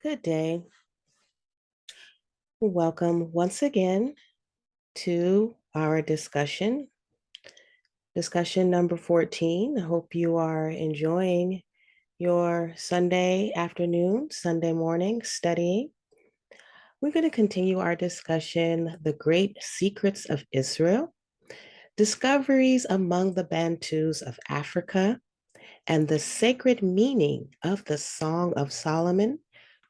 Good day. Welcome once again to our discussion number 14. I hope you are enjoying your Sunday afternoon, Sunday morning studying. We're going to continue our discussion, The Great Secrets of Israel, Discoveries Among the Bantus of Africa, and the Sacred Meaning of the Song of Solomon,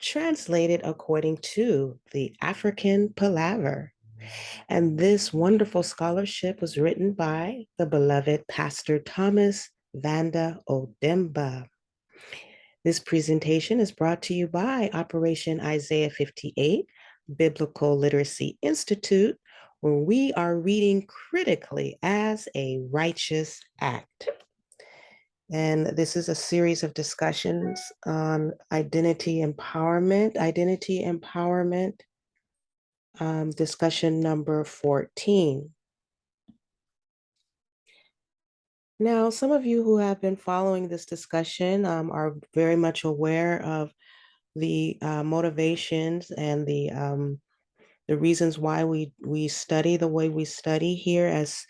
translated according to the African Palaver. And this wonderful scholarship was written by the beloved Pastor Thomas Vanda Odemba. This presentation is brought to you by Operation Isaiah 58 Biblical Literacy Institute, where we are reading critically as a righteous act. And this is a series of discussions on identity empowerment, discussion number 14. Now, some of you who have been following this discussion are very much aware of the motivations and the reasons why we study the way we study here as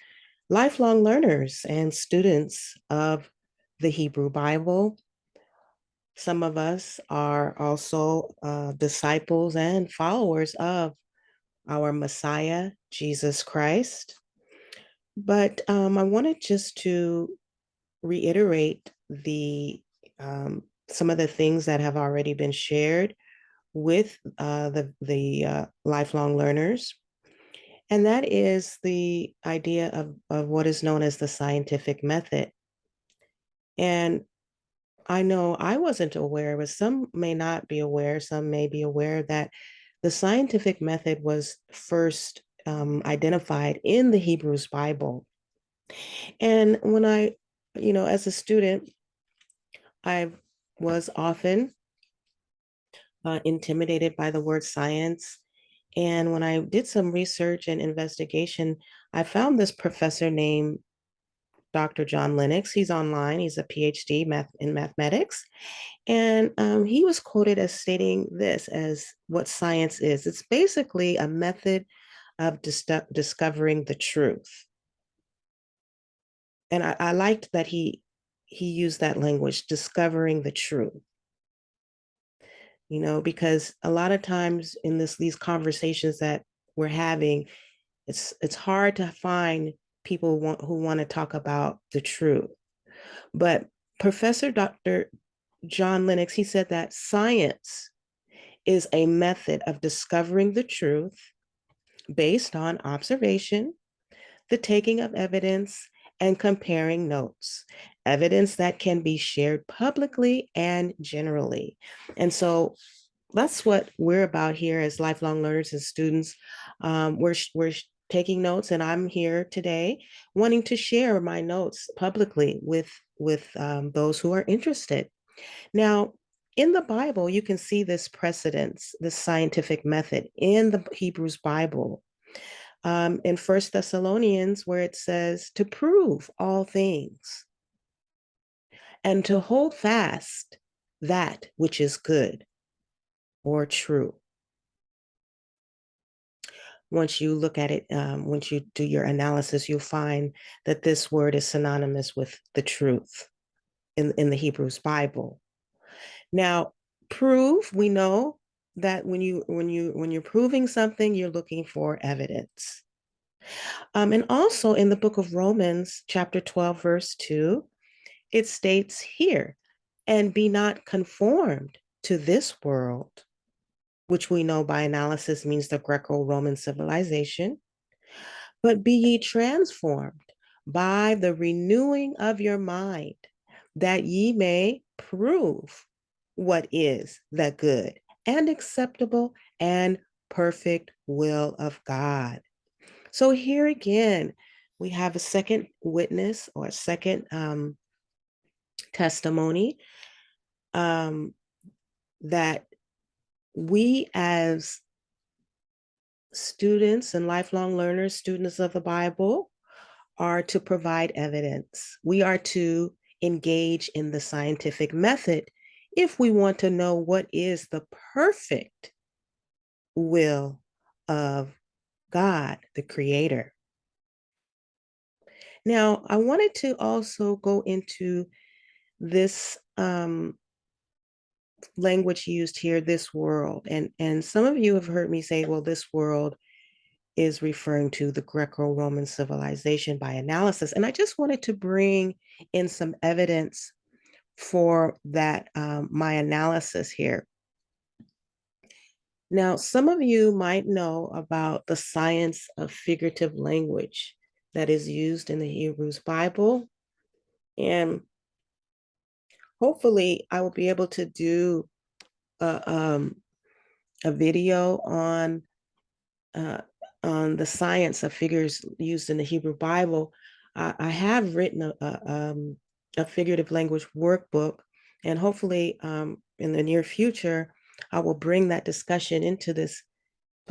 lifelong learners and students of the Hebrew Bible. Some of us are also disciples and followers of our Messiah, Jesus Christ. But I wanted just to reiterate some of the things that have already been shared with the lifelong learners. And that is the idea of what is known as the scientific method. And I know I wasn't aware, but some may not be aware, some may be aware that the scientific method was first identified in the Hebrews Bible. And when as a student, I was often intimidated by the word science. And when I did some research and investigation, I found this professor named Dr. John Lennox. He's online. He's a PhD in mathematics. And he was quoted as stating this as what science is. It's basically a method of discovering the truth. And I liked that he used that language, discovering the truth. Because a lot of times in these conversations that we're having, it's hard to find people who want to talk about the truth. But Professor Dr. John Lennox, he said that science is a method of discovering the truth based on observation, the taking of evidence, and comparing notes, evidence that can be shared publicly and generally. And so that's what we're about here as lifelong learners and students. We're taking notes, and I'm here today wanting to share my notes publicly with those who are interested. Now, in the Bible, you can see this precedence, this scientific method in the Hebrews Bible. In First Thessalonians, where it says to prove all things and to hold fast that which is good or true. Once you look at it, once you do your analysis, you'll find that this word is synonymous with the truth in the Hebrews Bible. Now, prove, we know that when you're proving something, you're looking for evidence. And also in the book of Romans, chapter 12, verse 2, it states here, and be not conformed to this world, which we know by analysis means the Greco-Roman civilization, but be ye transformed by the renewing of your mind, that ye may prove what is the good and acceptable and perfect will of God. So here again, we have a second witness or a second testimony that we as students and lifelong learners, students of the Bible, are to provide evidence. We are to engage in the scientific method if we want to know what is the perfect will of God, the Creator. Now, I wanted to also go into this language used here, this world. And some of you have heard me say, well, this world is referring to the Greco-Roman civilization by analysis. And I just wanted to bring in some evidence for that, my analysis here. Now, some of you might know about the science of figurative language that is used in the Hebrews Bible. And hopefully I will be able to do a video uh, on the science of figures used in the Hebrew Bible. I have written a figurative language workbook, and hopefully in the near future, I will bring that discussion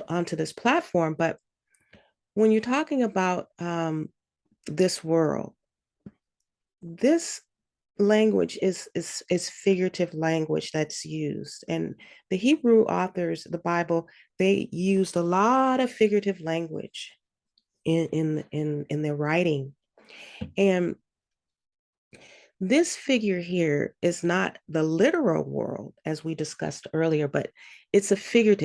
onto this platform. But when you're talking about this world, this language is figurative language that's used, and the Hebrew authors of the Bible, they used a lot of figurative language in their writing. And this figure here is not the literal world as we discussed earlier, but it's a figure,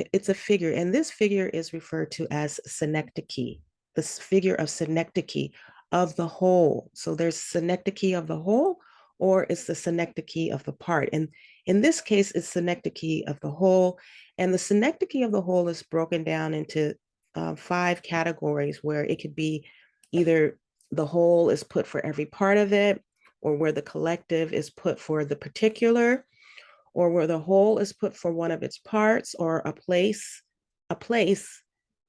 and this figure is referred to as synecdoche, this figure of synecdoche of the whole. So there's synecdoche of the whole, or it's the synecdoche of the part. And in this case, it's synecdoche of the whole. And the synecdoche of the whole is broken down into 5 categories, where it could be either the whole is put for every part of it, or where the collective is put for the particular, or where the whole is put for one of its parts, or a place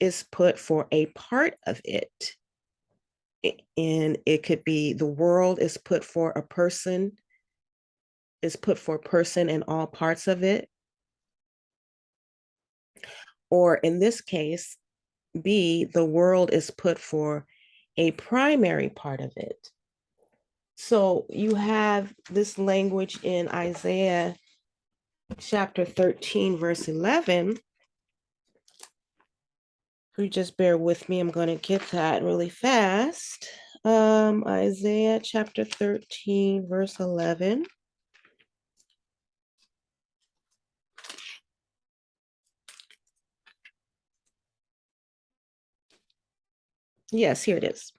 is put for a part of it. And it could be the world is put for a person, in all parts of it. Or in this case, B, the world is put for a primary part of it. So you have this language in Isaiah chapter 13, verse 11. You just bear with me. I'm going to get that really fast. Isaiah chapter 13, verse 11. Yes, here it is,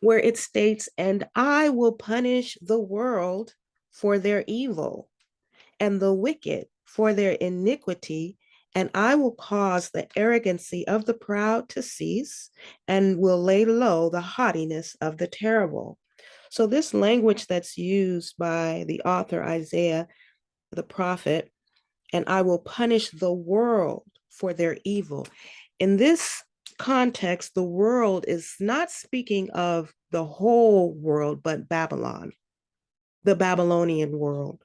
where it states, "And I will punish the world for their evil, and the wicked for their iniquity, and I will cause the arrogancy of the proud to cease, and will lay low the haughtiness of the terrible." So this language that's used by the author Isaiah, the prophet, "and I will punish the world for their evil." In this context, the world is not speaking of the whole world, but Babylon, the Babylonian world.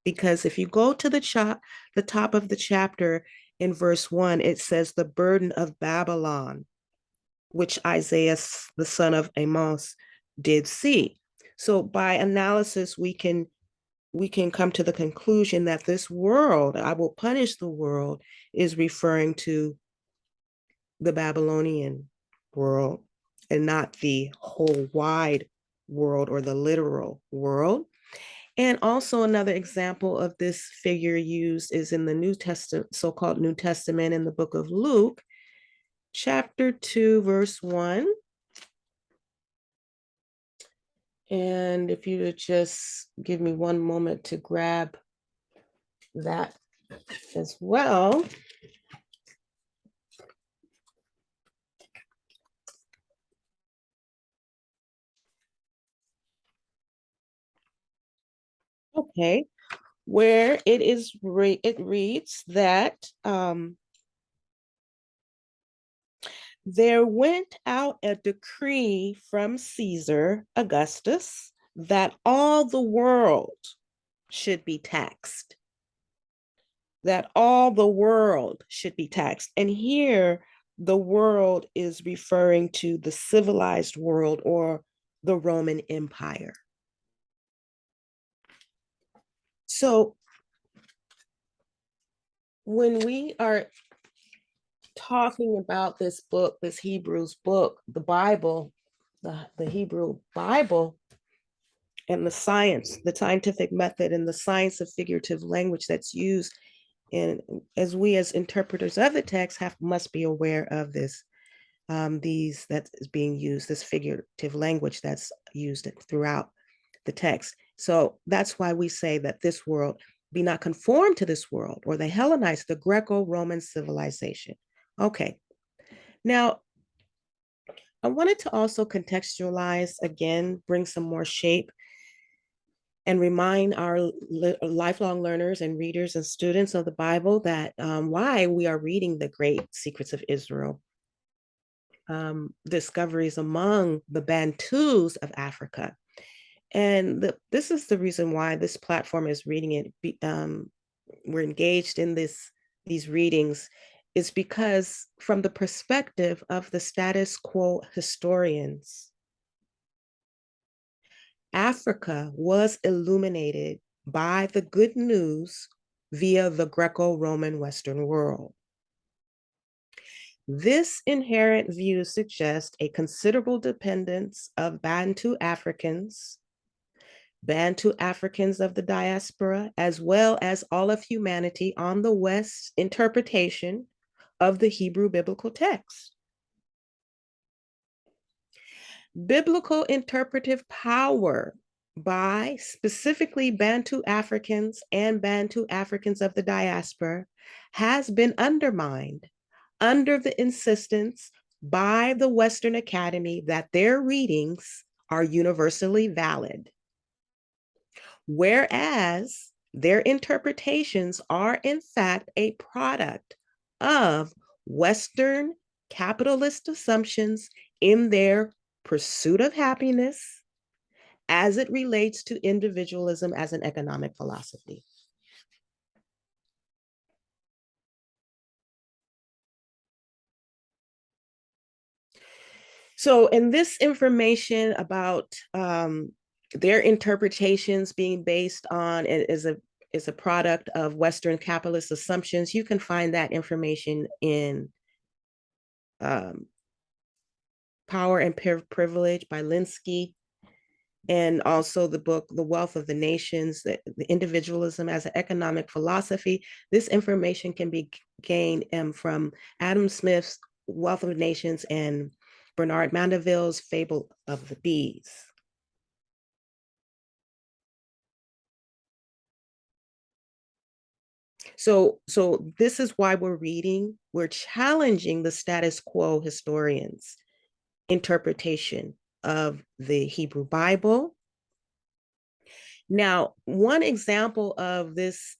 Because if you go to the top of the chapter in verse 1, it says the burden of Babylon, which Isaiah, the son of Amos, did see. So by analysis, we can come to the conclusion that this world, "I will punish the world," is referring to the Babylonian world and not the whole wide world or the literal world. And also another example of this figure used is in the New Testament, so-called New Testament, in the book of Luke, chapter 2, verse 1. And if you would just give me one moment to grab that as well. Okay, where it reads that there went out a decree from Caesar Augustus that all the world should be taxed. That all the world should be taxed. And here, the world is referring to the civilized world, or the Roman Empire. So when we are talking about this book, this Hebrews book, the Bible, the Hebrew Bible, and the science, the scientific method, and the science of figurative language that's used, and as we as interpreters of the text must be aware of this, these that is being used, this figurative language that's used throughout the text. So that's why we say that this world be not conformed to this world, or the Hellenites, the Greco-Roman civilization. Okay, now I wanted to also contextualize again, bring some more shape, and remind our lifelong learners and readers and students of the Bible that why we are reading the great secrets of Israel, discoveries among the Bantus of Africa. And this is the reason why this platform is reading it. We're engaged in these readings is because from the perspective of the status quo historians, Africa was illuminated by the good news via the Greco-Roman Western world. This inherent view suggests a considerable dependence of Bantu Africans of the diaspora, as well as all of humanity, on the West's interpretation of the Hebrew biblical text. Biblical interpretive power by specifically Bantu Africans and Bantu Africans of the diaspora has been undermined under the insistence by the Western Academy that their readings are universally valid, whereas their interpretations are in fact a product of Western capitalist assumptions in their pursuit of happiness as it relates to individualism as an economic philosophy. So in this information about their interpretations being based on is a product of Western capitalist assumptions, you can find that information in Power and Privilege by Linsky, and also the book, The Wealth of the Nations, the Individualism as an Economic Philosophy. This information can be gained from Adam Smith's Wealth of Nations and Bernard Mandeville's Fable of the Bees. So this is why we're challenging the status quo historians' interpretation of the Hebrew Bible. Now, one example of this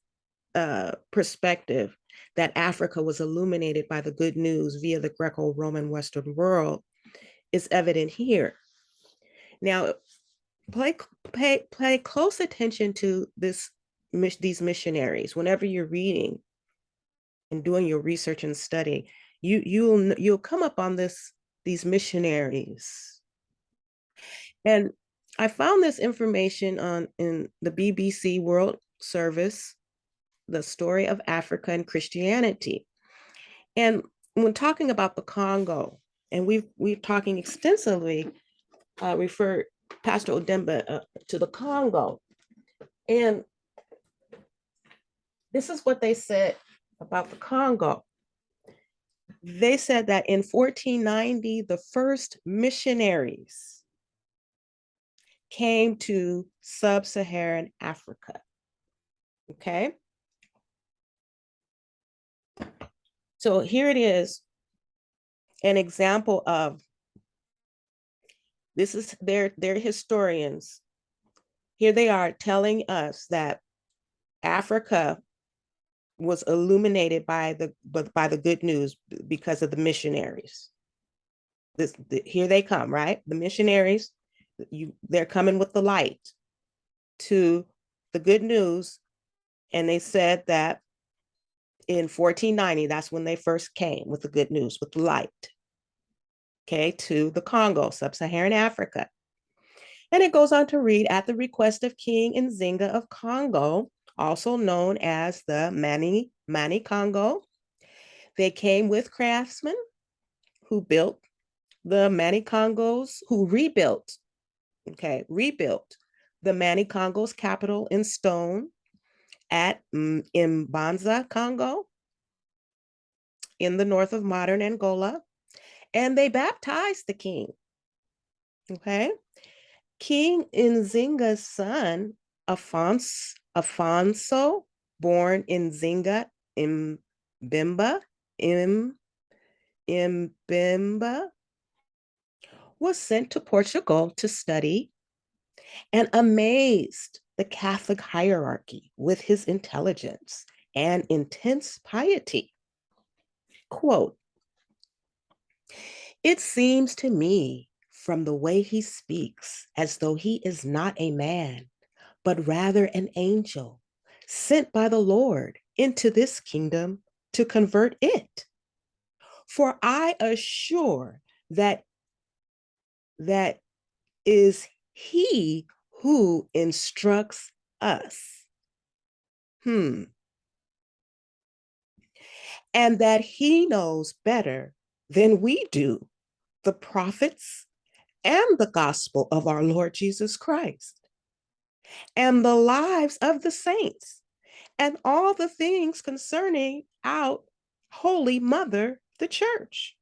perspective that Africa was illuminated by the good news via the Greco-Roman Western world is evident here. Now, pay close attention to these missionaries. Whenever you're reading and doing your research and study, you'll come up on these missionaries. And I found this information in the BBC World Service, The Story of Africa and Christianity. And when talking about the Congo, and we've talking extensively, referred Pastor Odemba to the Congo. And this is what they said about the Congo. They said that in 1490, the first missionaries came to sub-Saharan Africa. Okay. So here it is, an example of, this is their historians. Here they are telling us that Africa was illuminated by the good news because of the missionaries. Here they come, right? The missionaries, they're coming with the light to the good news. And they said that in 1490, that's when they first came with the good news, with the light, okay, to the Congo, sub-Saharan Africa. And it goes on to read, at the request of King Nzinga of Congo, also known as the Mani Congo. They came with craftsmen who built the Mani Congos, who rebuilt the Mani Congo's capital in stone at Mbanza, Congo, in the north of modern Angola, and they baptized the king. Okay. King Nzinga's son, Afonso, born Nzinga Mbemba, Mbemba, was sent to Portugal to study and amazed the Catholic hierarchy with his intelligence and intense piety. Quote, "It seems to me from the way he speaks as though he is not a man, but rather an angel sent by the Lord into this kingdom to convert it. For I assure that is he who instructs us. And that he knows better than we do the prophets and the gospel of our Lord Jesus Christ and the lives of the saints and all the things concerning our Holy Mother, the Church."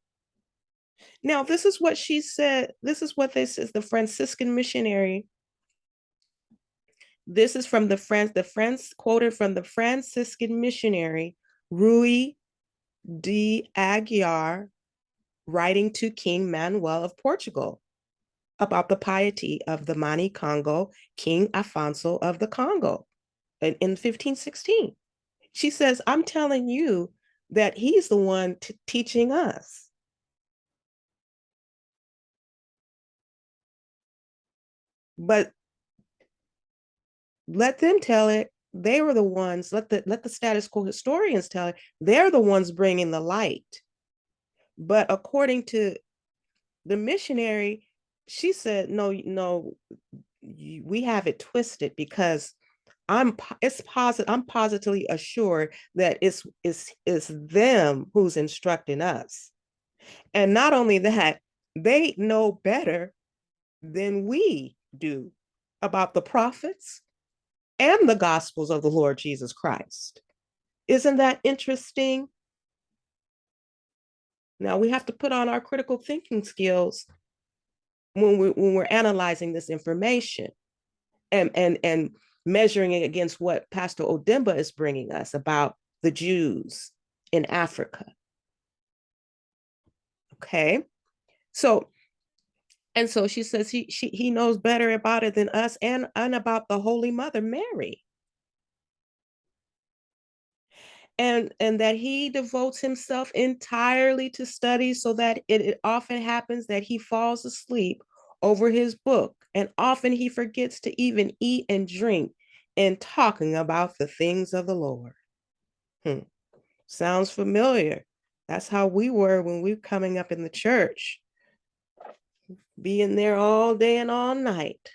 Now, this is what she said. This is what this is, the Franciscan missionary. This is from the Friends quoted from the Franciscan missionary Rui de Aguiar, writing to King Manuel of Portugal about the piety of the Mani Congo, King Afonso of the Congo in 1516. She says, "I'm telling you that he's the one teaching us." But let them tell it. They were the ones, let the status quo historians tell it. They're the ones bringing the light. But according to the missionary, she said, no, we have it twisted because I'm positively assured that it's them who's instructing us. And not only that, they know better than we do about the prophets and the gospels of the Lord Jesus Christ. Isn't that interesting? Now we have to put on our critical thinking skills when we're analyzing this information and measuring it against what Pastor Odemba is bringing us about the Jews in Africa. Okay, so she says he knows better about it than us and about the Holy Mother Mary. And that he devotes himself entirely to study, so that it often happens that he falls asleep over his book, and often he forgets to even eat and drink in talking about the things of the Lord. Sounds familiar. That's how we were when we were coming up in the church, being there all day and all night.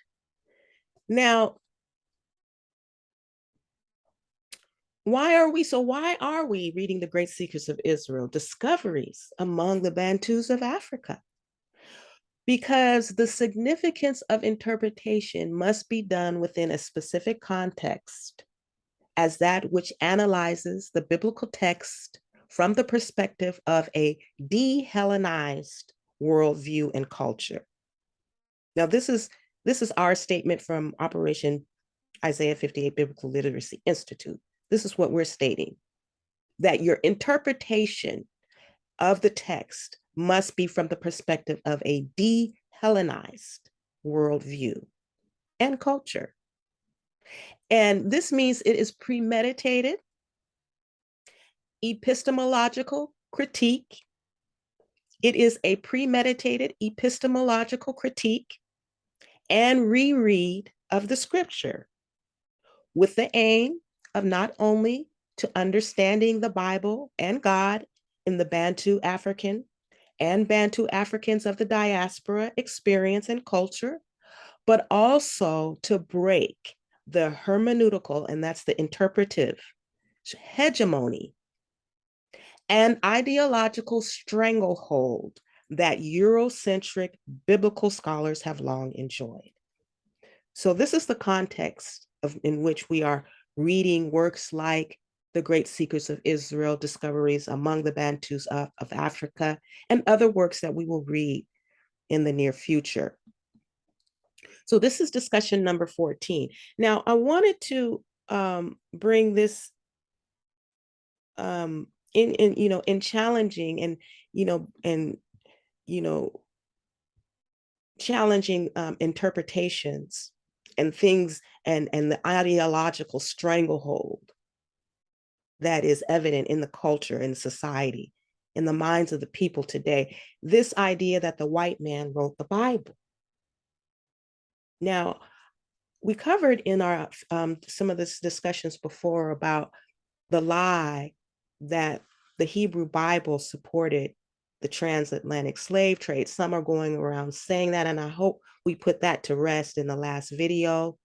Now, why are we reading the Great Secrets of Israel, Discoveries Among the Bantus of Africa? Because the significance of interpretation must be done within a specific context, as that which analyzes the biblical text from the perspective of a de-Hellenized worldview and culture. Now, this is our statement from Operation Isaiah 58 Biblical Literacy Institute. This is what we're stating, that your interpretation of the text must be from the perspective of a de-Hellenized worldview and culture. And this means it is premeditated, epistemological critique. It is a premeditated epistemological critique and reread of the scripture, with the aim of not only to understanding the Bible and God in the Bantu African and Bantu Africans of the diaspora experience and culture, but also to break the hermeneutical, and that's the interpretive hegemony and ideological stranglehold that Eurocentric biblical scholars have long enjoyed. So this is the context in which we are reading works like The Great Secrets of Israel, Discoveries Among the Bantus of Africa, and other works that we will read in the near future. So this is discussion number 14. Now, I wanted to bring this in challenging and challenging interpretations and things and the ideological stranglehold that is evident in the culture and society, in the minds of the people today. This idea that the white man wrote the Bible. Now, we covered in our some of this discussions before about the lie that the Hebrew Bible supported the transatlantic slave trade. Some are going around saying that, and I hope we put that to rest in the last video,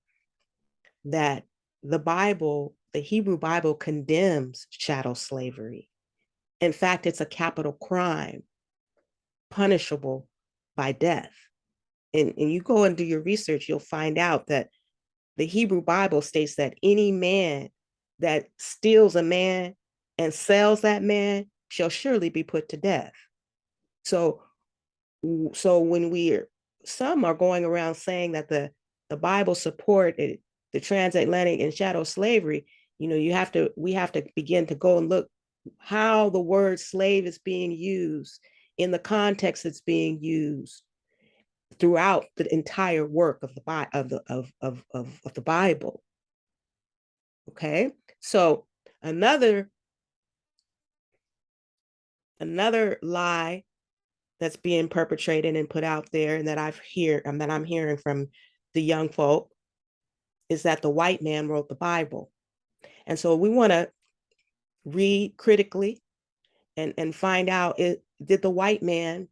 that the Bible, the Hebrew Bible, condemns chattel slavery. In fact, it's a capital crime, punishable by death. And you go and do your research, you'll find out that the Hebrew Bible states that any man that steals a man and sells that man shall surely be put to death. So when some are going around saying that the Bible supported the transatlantic and chattel slavery, we have to begin to go and look how the word slave is being used in the context it's being used throughout the entire work of the Bible. Okay, so another lie that's being perpetrated and put out there, and that I'm hearing from the young folk, is that the white man wrote the Bible. And so we want to read critically and find out, did the white man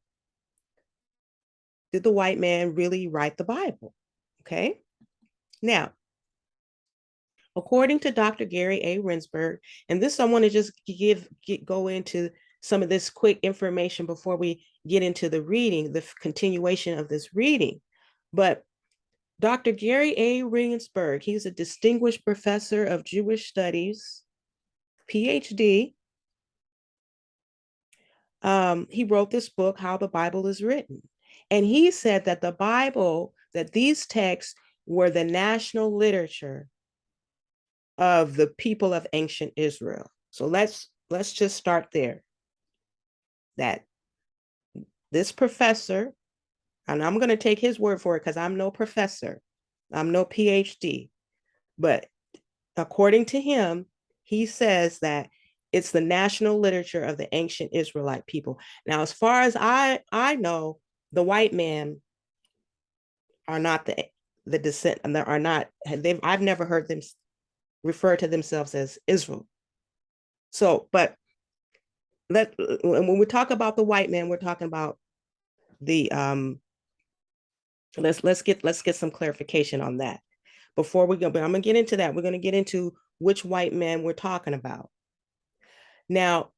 really write the Bible? Okay. Now, according to Dr. Gary A. Rinsberg, and this I want to just go into some of this quick information before we get into the reading, the continuation of this reading. But Dr. Gary A. Rinsberg, he's a distinguished professor of Jewish studies, PhD. He wrote this book, How the Bible is Written. And he said that the Bible, that these texts were the national literature of the people of ancient Israel. So let's just start there. That this professor, and I'm going to take his word for it because I'm no professor, I'm no PhD, but according to him, he says that it's the national literature of the ancient Israelite people. Now, as far as I know, the white men are not the descent, and there are not. I've never heard them refer to themselves as Israel. So, but when we talk about the white man, we're talking about the let's get some clarification on that before we go. But I'm gonna get into that. We're gonna get into which white man we're talking about. Now,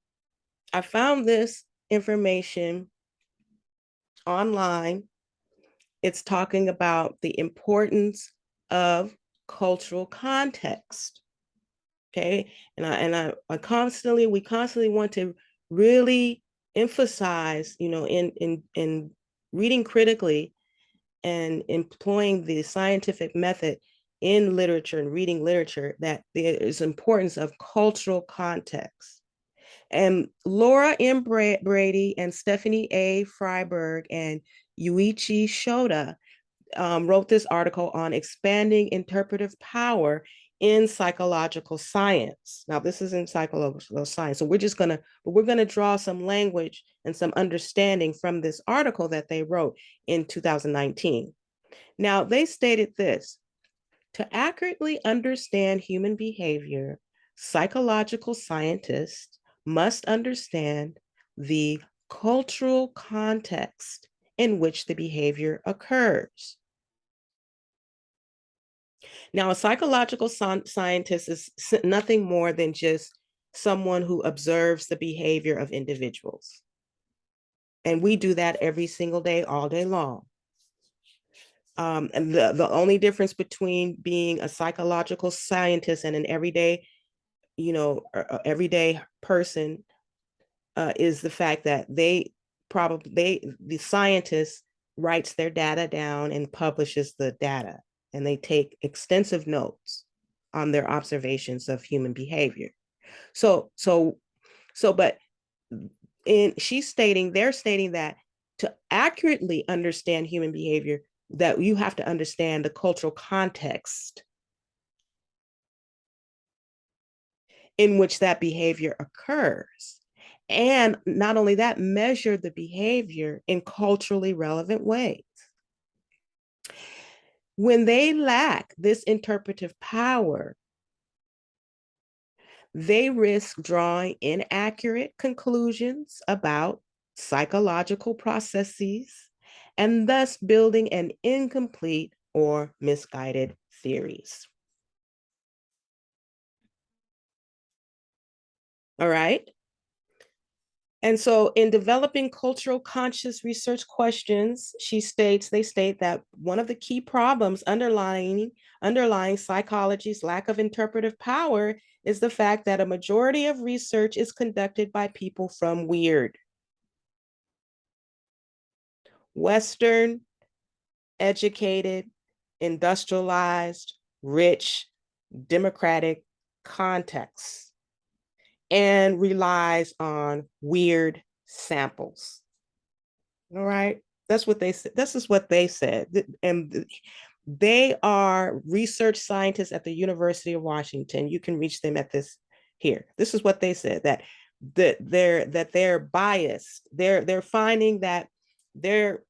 I found this information online. It's talking about the importance of cultural context. Okay, and we constantly want to really emphasize, in reading critically and employing the scientific method in literature and reading literature, that there is importance of cultural context. And Laura M. Brady and Stephanie A. Freiberg and Yuichi Shoda wrote this article on expanding interpretive power in psychological science. Now, this is in psychological science. So we're gonna draw some language and some understanding from this article that they wrote in 2019. Now, they stated this: to accurately understand human behavior, psychological scientists must understand the cultural context in which the behavior occurs. Now, a psychological scientist is nothing more than just someone who observes the behavior of individuals. And we do that every single day, all day long. And the only difference between being a psychological scientist and an everyday, everyday person is the fact that the scientist writes their data down and publishes the data, and they take extensive notes on their observations of human behavior. But they're stating that to accurately understand human behavior, that you have to understand the cultural context in which that behavior occurs. And not only that, measure the behavior in culturally relevant ways. When they lack this interpretive power, they risk drawing inaccurate conclusions about psychological processes and thus building an incomplete or misguided theories. All right. And so in developing cultural conscious research questions, they state that one of the key problems underlying psychology's lack of interpretive power is the fact that a majority of research is conducted by people from weird, Western, educated, industrialized, rich, democratic contexts, and relies on weird samples. All right. That's what they said. This is what they said. And they are research scientists at the University of Washington. You can reach them at this here. This is what they said, that they're biased. They're finding that their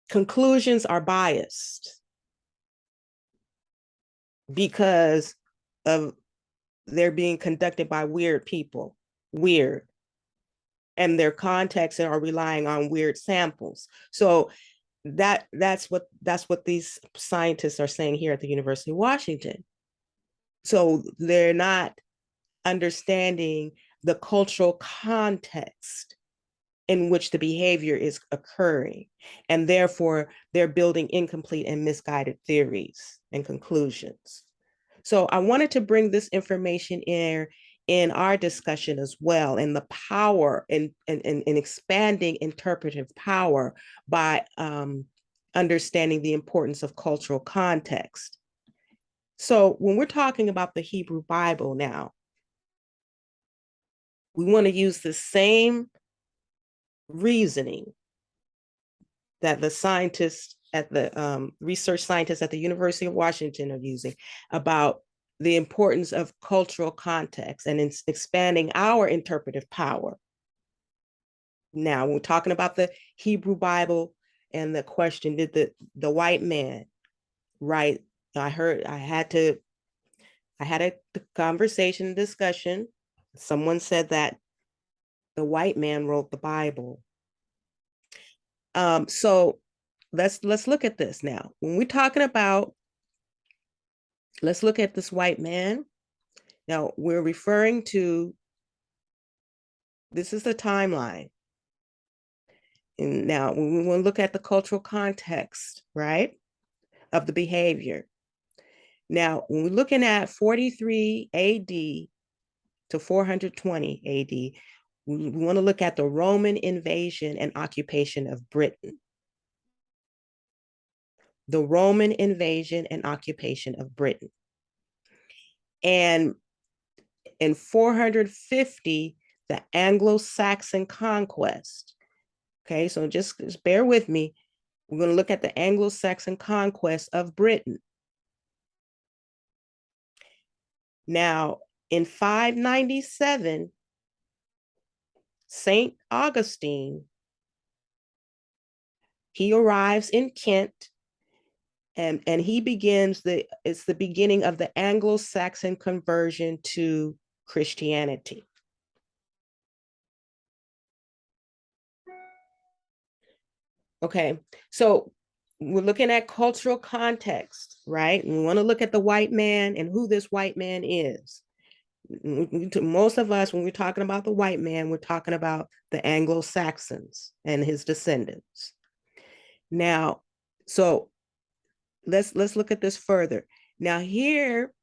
conclusions are biased because of they're being conducted by weird people, weird, and their contexts are relying on weird samples. So that's what these scientists are saying here at the University of Washington. So they're not understanding the cultural context in which the behavior is occurring, and therefore they're building incomplete and misguided theories and conclusions. So I wanted to bring this information in our discussion as well, and the power in expanding interpretive power by understanding the importance of cultural context. So when we're talking about the Hebrew Bible now, we want to use the same reasoning that the scientists at the research scientists at the University of Washington are using about the importance of cultural context and in expanding our interpretive power. Now, we're talking about the Hebrew Bible and the question, did the white man write? I had a conversation, discussion. Someone said that the white man wrote the Bible. So let's look at this now. When we're talking about, let's look at this white man. Now we're referring to, this is the timeline. And now we want to look at the cultural context, right, of the behavior. Now, when we're looking at 43 AD to 420 AD, we want to look at the Roman invasion and occupation of Britain. The Roman invasion and occupation of Britain. And in 450, the Anglo-Saxon Conquest. Okay, so just bear with me. We're going to look at the Anglo-Saxon conquest of Britain. Now, in 597, St. Augustine, he arrives in Kent, and he begins it's the beginning of the Anglo-Saxon conversion to Christianity. Okay, so we're looking at cultural context, right? And we want to look at the white man and who this white man is. Most of us, when we're talking about the white man, we're talking about the Anglo-Saxons and his descendants. Now, so let's look at this further. Now, here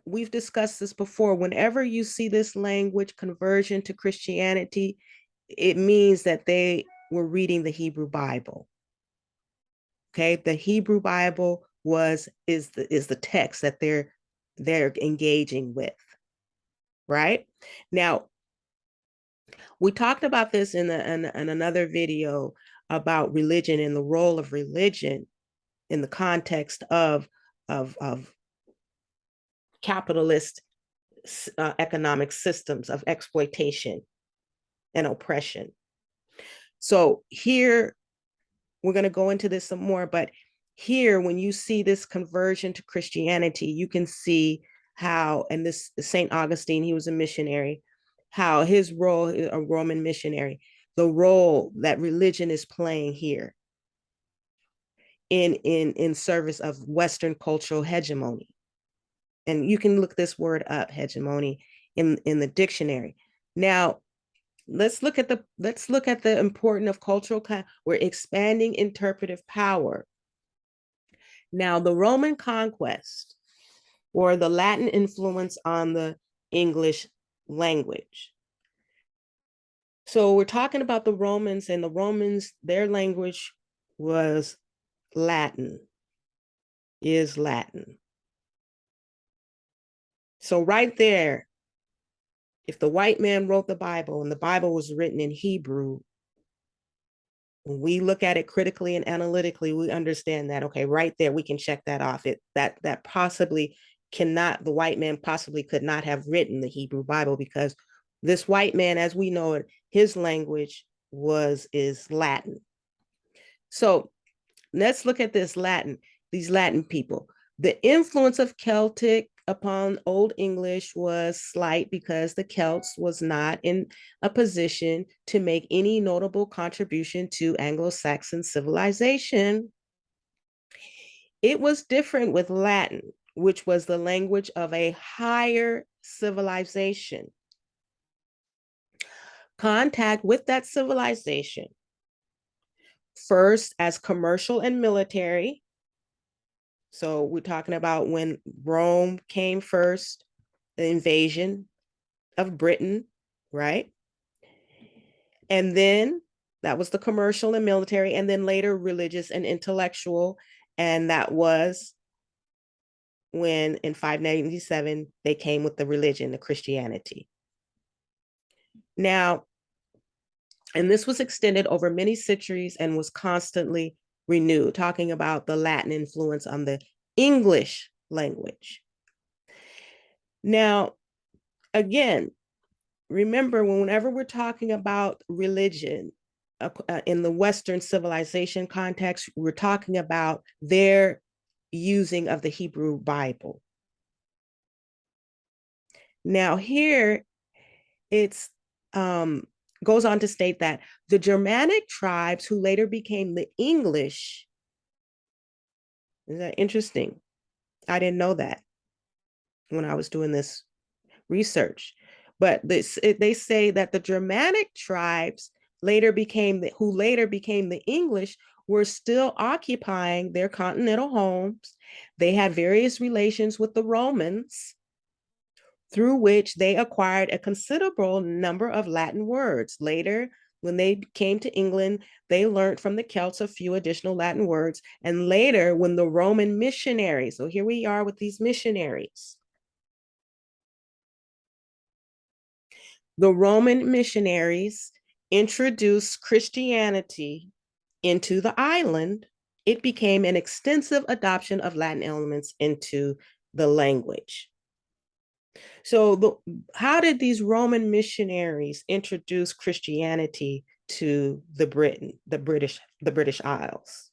we've discussed this before. Whenever you see this language conversion to Christianity, it means that they were reading the Hebrew Bible. Okay, the Hebrew Bible is the text that they're engaging with, right? Now, we talked about this in another video about religion and the role of religion in the context of capitalist economic systems of exploitation and oppression. So here, we're going to go into this some more, but here, when you see this conversion to Christianity, you can see how, and this St. Augustine, he was a missionary, how his role, a Roman missionary, the role that religion is playing here in service of Western cultural hegemony. And you can look this word up, hegemony, in the dictionary. Now, let's look at the importance of cultural. We're expanding interpretive power. Now, the Roman conquest, or the Latin influence on the English language. So we're talking about the Romans, and the Romans, their language was Latin, is Latin. So right there, if the white man wrote the Bible and the Bible was written in Hebrew, when we look at it critically and analytically, we understand that, okay, right there, we can check that off. That possibly cannot, the white man possibly could not have written the Hebrew Bible, because this white man, as we know it, his language is Latin. So let's look at these Latin people. The influence of Celtic upon Old English was slight, because the Celts was not in a position to make any notable contribution to Anglo-Saxon civilization. It was different with Latin, which was the language of a higher civilization. Contact with that civilization, first as commercial and military. So we're talking about when Rome came first, the invasion of Britain, right? And then that was the commercial and military, and then later religious and intellectual. And that was when in 597, they came with the religion, the Christianity. Now, and this was extended over many centuries and was constantly renewed, talking about the Latin influence on the English language. Now, again, remember, whenever we're talking about religion in the Western civilization context, we're talking about their using of the Hebrew Bible. Now, here it's goes on to state that the Germanic tribes who later became the English. Is that interesting? I didn't know that when I was doing this research. But they say that the Germanic tribes who later became the English were still occupying their continental homes. They had various relations with the Romans, through which they acquired a considerable number of Latin words. Later, when they came to England, they learned from the Celts a few additional Latin words. And later, when the Roman missionaries, so here we are with these missionaries, the Roman missionaries introduced Christianity into the island, it became an extensive adoption of Latin elements into the language. So how did these Roman missionaries introduce Christianity to the British Isles?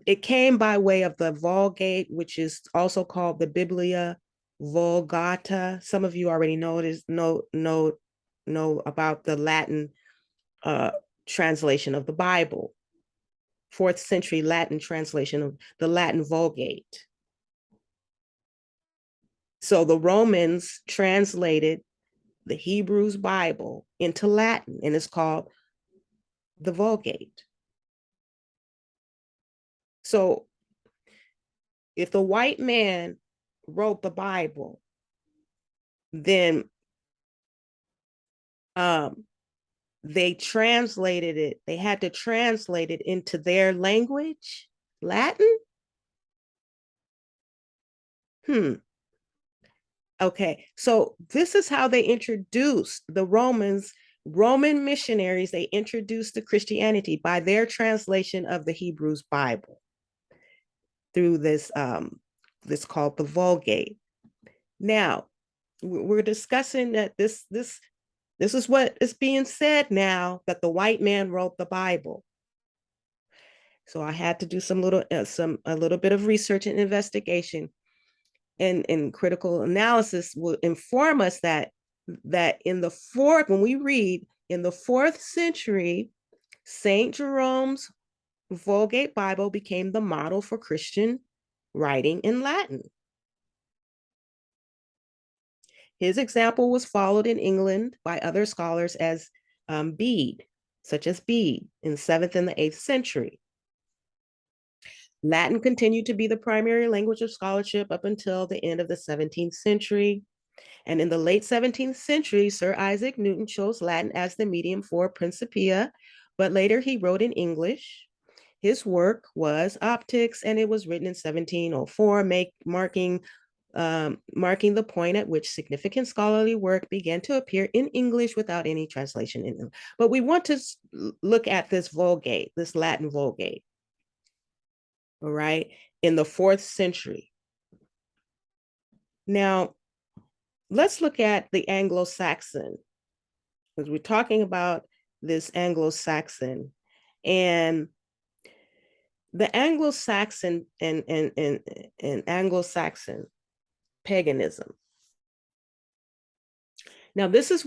It came by way of the Vulgate, which is also called the Biblia Vulgata. Some of you already know about the Latin translation of the Bible. 4th century Latin translation of the Latin Vulgate. So the Romans translated the Hebrew's Bible into Latin, and it's called the Vulgate. So if the white man wrote the Bible, then they translated it. They had to translate it into their language, Latin. Okay, so this is how they introduced the Roman missionaries. They introduced the Christianity by their translation of the Hebrew's Bible through this called the Vulgate. Now, we're discussing that this is what is being said now, that the white man wrote the Bible. So I had to do a little bit of research and investigation, and critical analysis will inform us that when we read in the 4th century, St. Jerome's Vulgate Bible became the model for Christian writing in Latin. His example was followed in England by other scholars as Bede, such as Bede in the 7th and the 8th century. Latin continued to be the primary language of scholarship up until the end of the 17th century. And in the late 17th century, Sir Isaac Newton chose Latin as the medium for Principia, but later he wrote in English. His work was Optics, and it was written in 1704, marking the point at which significant scholarly work began to appear in English without any translation in them. But we want to look at this Vulgate, this Latin Vulgate, all right, in the 4th century. Now, let's look at the Anglo-Saxon, because we're talking about this Anglo-Saxon, and the Anglo-Saxon and Anglo-Saxon paganism. Now, this is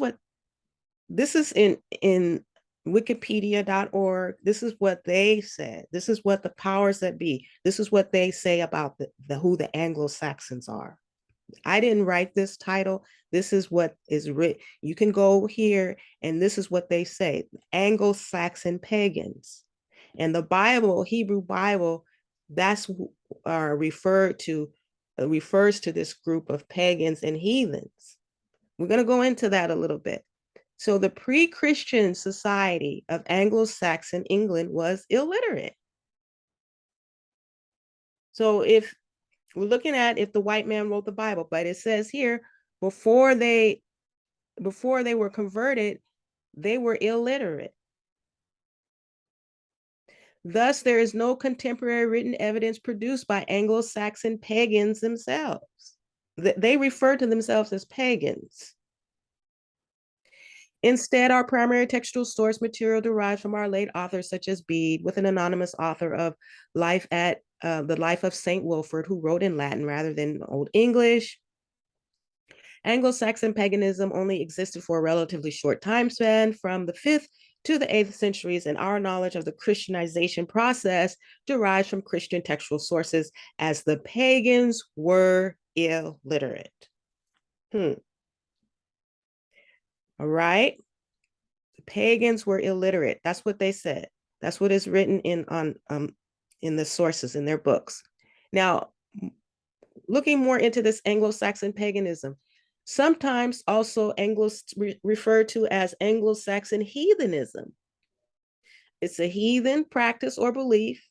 in wikipedia.org. This is what they said. This is what the powers that be, this is what they say about who the Anglo-Saxons are. I didn't write this title. This is what is written. You can go here, and this is what they say: Anglo-Saxon pagans. And the Bible, Hebrew Bible, that's refers to this group of pagans and heathens. We're going to go into that a little bit. So the pre-Christian society of Anglo-Saxon England was illiterate. So if we're looking at if the white man wrote the Bible, but it says here, before they were converted, they were illiterate. Thus, there is no contemporary written evidence produced by Anglo-Saxon pagans themselves. They refer to themselves as pagans. Instead, our primary textual source material derives from our late authors, such as Bede, with an anonymous author of the Life of St. Wilfrid, who wrote in Latin rather than Old English. Anglo-Saxon paganism only existed for a relatively short time span, from the 5th to the 8th centuries, and our knowledge of the Christianization process derives from Christian textual sources, as the pagans were illiterate. All right. The pagans were illiterate. That's what they said. That's what is written in the sources in their books. Now, looking more into this Anglo-Saxon paganism, sometimes also referred to as Anglo-Saxon heathenism. It's a heathen practice or belief,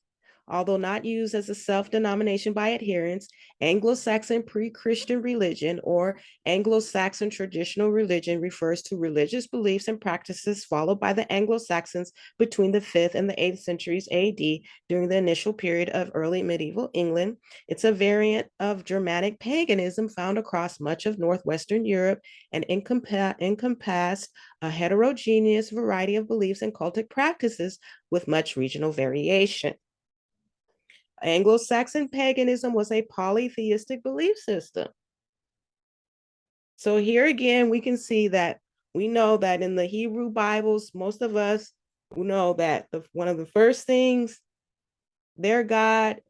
although not used as a self-denomination by adherents. Anglo-Saxon pre-Christian religion or Anglo-Saxon traditional religion refers to religious beliefs and practices followed by the Anglo-Saxons between the 5th and the 8th centuries AD during the initial period of early medieval England. It's a variant of Germanic paganism found across much of northwestern Europe and encompassed a heterogeneous variety of beliefs and cultic practices with much regional variation. Anglo-Saxon paganism was a polytheistic belief system. So here again, we can see that we know that in the Hebrew Bibles, most of us know that one of the first things Their God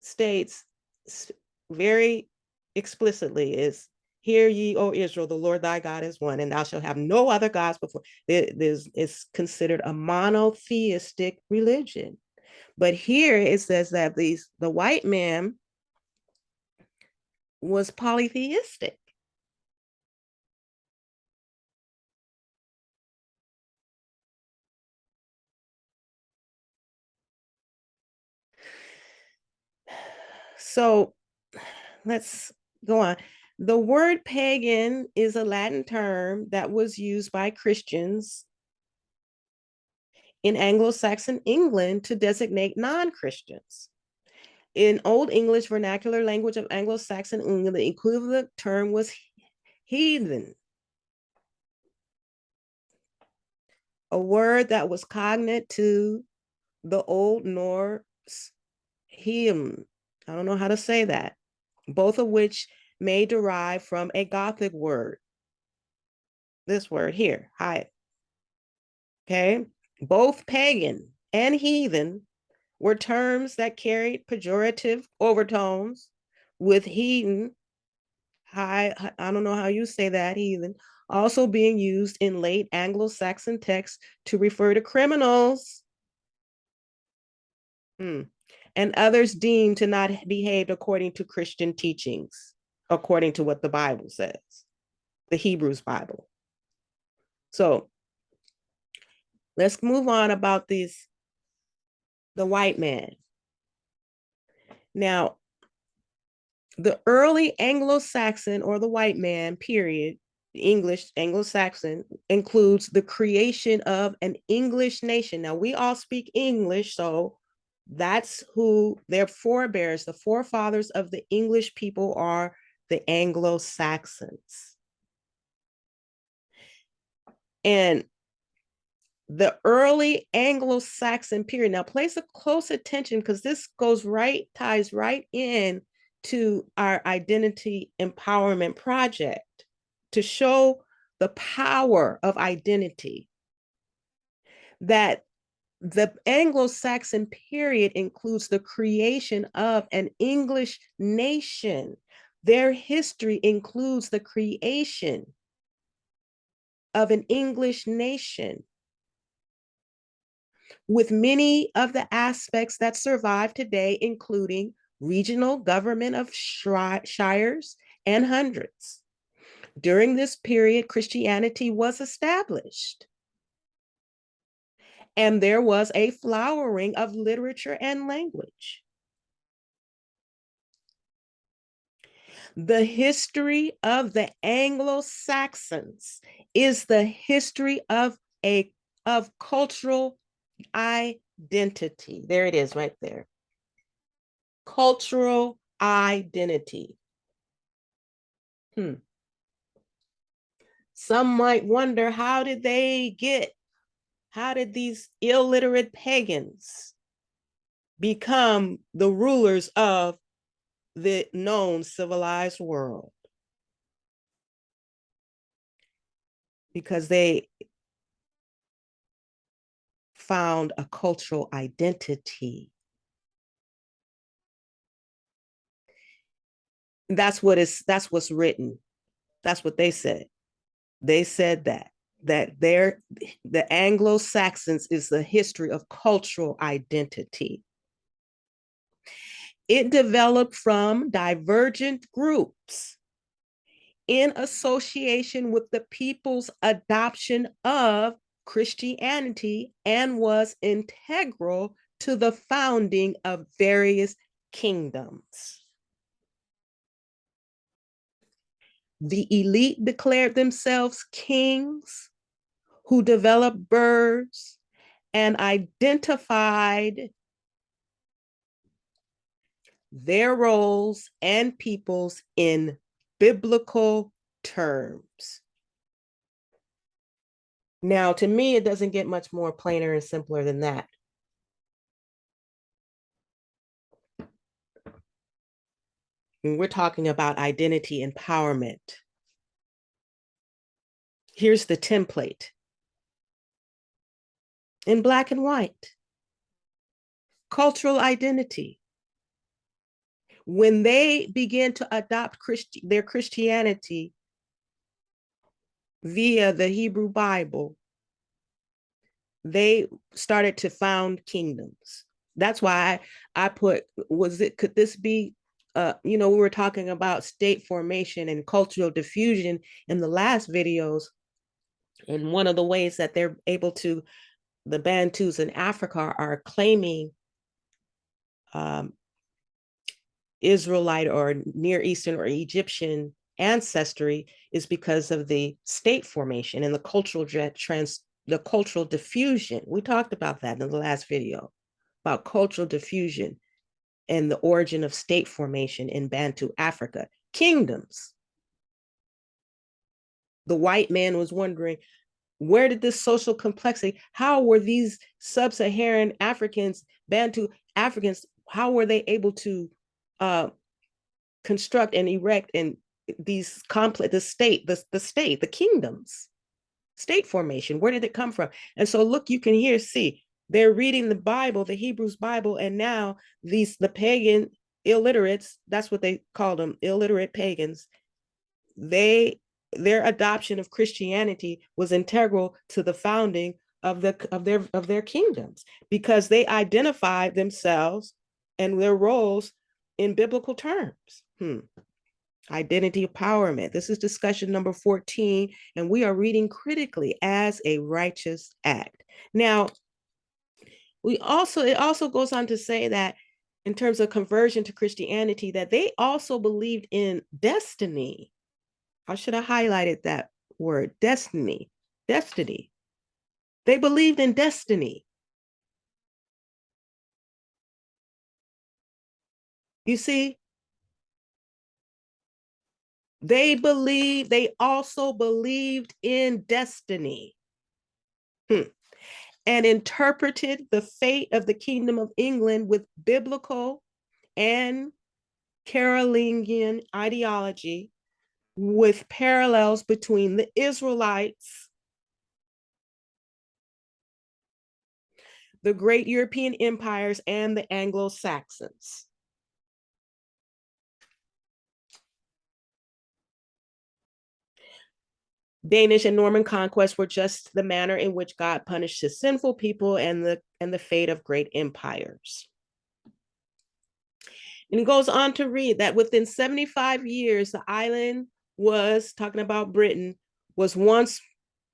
states very explicitly is, hear ye, O Israel, the Lord thy God is one, and thou shalt have no other gods before. It's considered a monotheistic religion. But here it says that the white man was polytheistic. So let's go on. The word pagan is a Latin term that was used by Christians in Anglo-Saxon England to designate non-Christians. In Old English vernacular language of Anglo-Saxon England, the equivalent term was heathen, a word that was cognate to the Old Norse hymn. I don't know how to say that, both of which may derive from a Gothic word. This word here, hi. Okay, both pagan and heathen were terms that carried pejorative overtones, with heathen, I don't know how you say that, heathen, also being used in late Anglo-Saxon texts to refer to criminals. And others deemed to not behave according to Christian teachings, according to what the Bible says, the Hebrews Bible. So let's move on about the white man. Now, the early Anglo-Saxon or the white man period, English Anglo-Saxon, includes the creation of an English nation. Now, we all speak English, so that's who their forebears, the forefathers of the English people, are the Anglo-Saxons. And the early Anglo-Saxon period. Now, place a close attention because this ties right in to our identity empowerment project to show the power of identity. That the Anglo-Saxon period includes the creation of an English nation. Their history includes the creation of an English nation, with many of the aspects that survive today, including regional government of shires and hundreds. During this period, Christianity was established, and there was a flowering of literature and language. The history of the Anglo-Saxons is the history of cultural identity. There it is right there. Cultural identity. Some might wonder, how did these illiterate pagans become the rulers of the known civilized world? Because they found a cultural identity. That's what's written. That's what they said. They said that the Anglo-Saxons is the history of cultural identity. It developed from divergent groups in association with the people's adoption of Christianity and was integral to the founding of various kingdoms. The elite declared themselves kings who developed birds and identified their roles and peoples in biblical terms. Now, to me, it doesn't get much more plainer and simpler than that. When we're talking about identity empowerment, here's the template in black and white. cultural identity. When they began to adopt their Christianity via the Hebrew Bible, they started to found kingdoms. That's why I put, could this be, we were talking about state formation and cultural diffusion in the last videos. And one of the ways that they're able to, the Bantus in Africa are claiming Israelite or Near Eastern or Egyptian ancestry is because of the state formation and the cultural diffusion. We talked about that in the last video, about cultural diffusion and the origin of state formation in Bantu Africa. Kingdoms. The white man was wondering, where did this social complexity, how were these sub-Saharan Africans, Bantu Africans, how were they able to construct and erect and these complex, the kingdoms, state formation, where did it come from? And so look, you can see, they're reading the Bible, the Hebrews Bible, and now the pagan illiterates, that's what they called them, illiterate pagans, their adoption of Christianity was integral to the founding of their kingdoms, because they identified themselves and their roles in biblical terms. Identity empowerment. This is discussion number 14, and we are reading critically as a righteous act. Now, it also goes on to say that in terms of conversion to Christianity, that they also believed in destiny. I should have highlighted that word, destiny. Destiny. They believed in destiny. You see, they also believed in destiny. And interpreted the fate of the Kingdom of England with biblical and Carolingian ideology, with parallels between the Israelites, the great European empires, and the Anglo-Saxons. Danish and Norman conquest were just the manner in which God punished his sinful people and the fate of great empires. And he goes on to read that within 75 years, the island was, talking about Britain, was once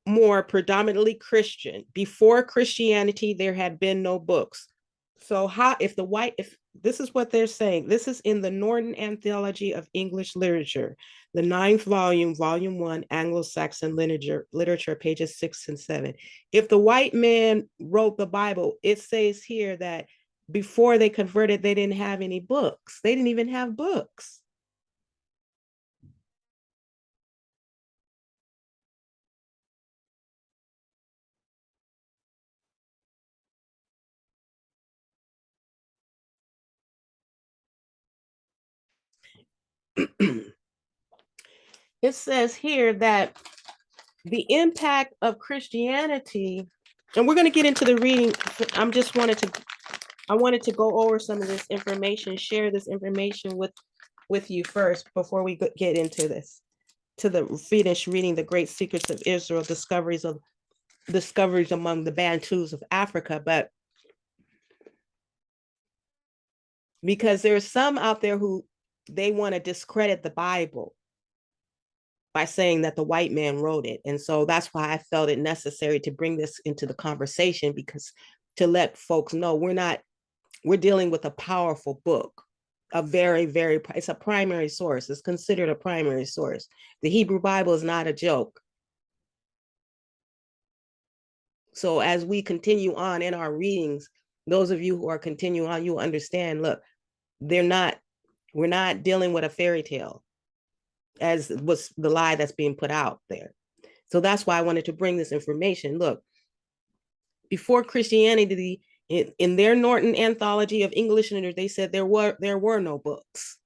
more predominantly Christian. Before Christianity, there had been no books. So if this is what they're saying, this is in the Norton Anthology of English Literature, the 9th volume, volume 1, Anglo-Saxon literature, pages 6 and 7. If the white man wrote the Bible, it says here that before they converted, they didn't have any books. They didn't even have books. It says here that the impact of Christianity, and we're going to get into the reading. I wanted to go over some of this information, share this information with you first before we get into this, finish reading the Great Secrets of Israel, discoveries among the Bantus of Africa. But because there's some out there who they want to discredit the Bible by saying that the white man wrote it. And so that's why I felt it necessary to bring this into the conversation, because to let folks know we're dealing with a powerful book, it's a primary source. It's considered a primary source. The Hebrew Bible is not a joke. So as we continue on in our readings, those of you who are continuing on, you understand, look, we're not dealing with a fairy tale, as was the lie that's being put out there. So that's why I wanted to bring this information. Look, before Christianity, in their Norton Anthology of English Literature, they said there were no books.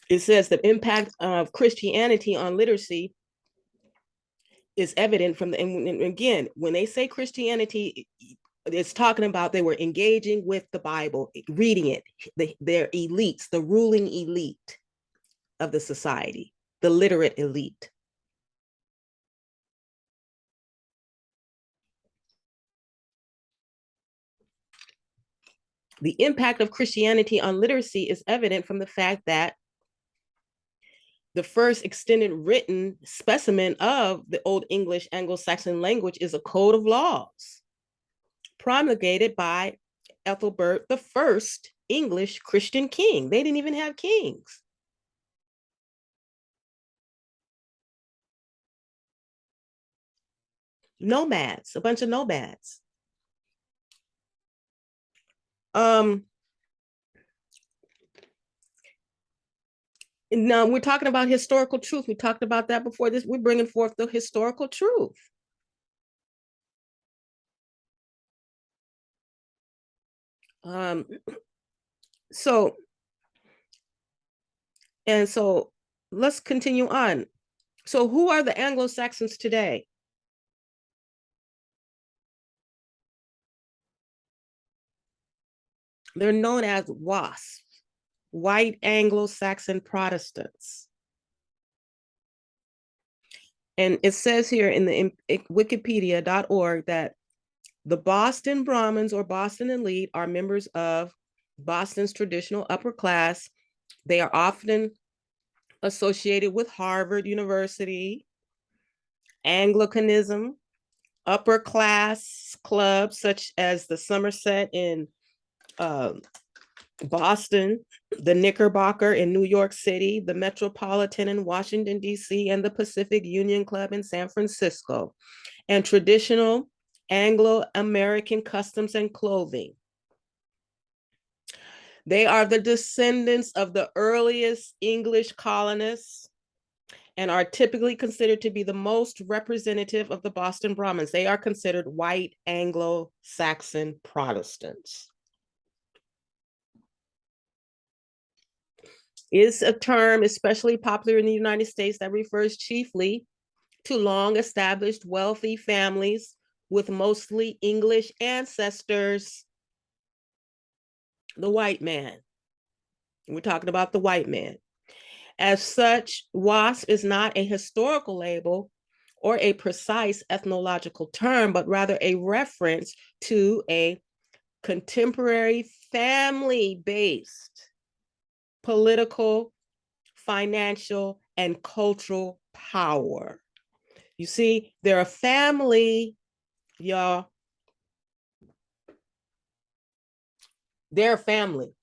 It says the impact of Christianity on literacy is evident from the, and again, when they say Christianity, it's talking about they were engaging with the Bible, reading it, their elites, the ruling elite of the society, the literate elite. The impact of Christianity on literacy is evident from the fact that the first extended written specimen of the Old English Anglo-Saxon language is a code of laws promulgated by Ethelbert the First English Christian king. They didn't even have kings. Nomads, a bunch of nomads. Now we're talking about historical truth. We talked about that before this. We're bringing forth the historical truth. So let's continue on. So who are the Anglo-Saxons today? They're known as WASP, White Anglo-Saxon Protestants. And it says here in the wikipedia.org that the Boston Brahmins or Boston elite are members of Boston's traditional upper class. They are often associated with Harvard University, Anglicanism, upper class clubs such as the Somerset in Boston, the Knickerbocker in New York City, the Metropolitan in Washington, D.C., and the Pacific Union Club in San Francisco, and traditional Anglo-American customs and clothing. They are the descendants of the earliest English colonists and are typically considered to be the most representative of the Boston Brahmins. They are considered white Anglo-Saxon Protestants. Is a term especially popular in the United States that refers chiefly to long-established wealthy families with mostly English ancestors. The white man. We're talking about the white man. As such, WASP is not a historical label or a precise ethnological term, but rather a reference to a contemporary family-based political, financial, and cultural power. You see, they're a family, y'all. They're a family.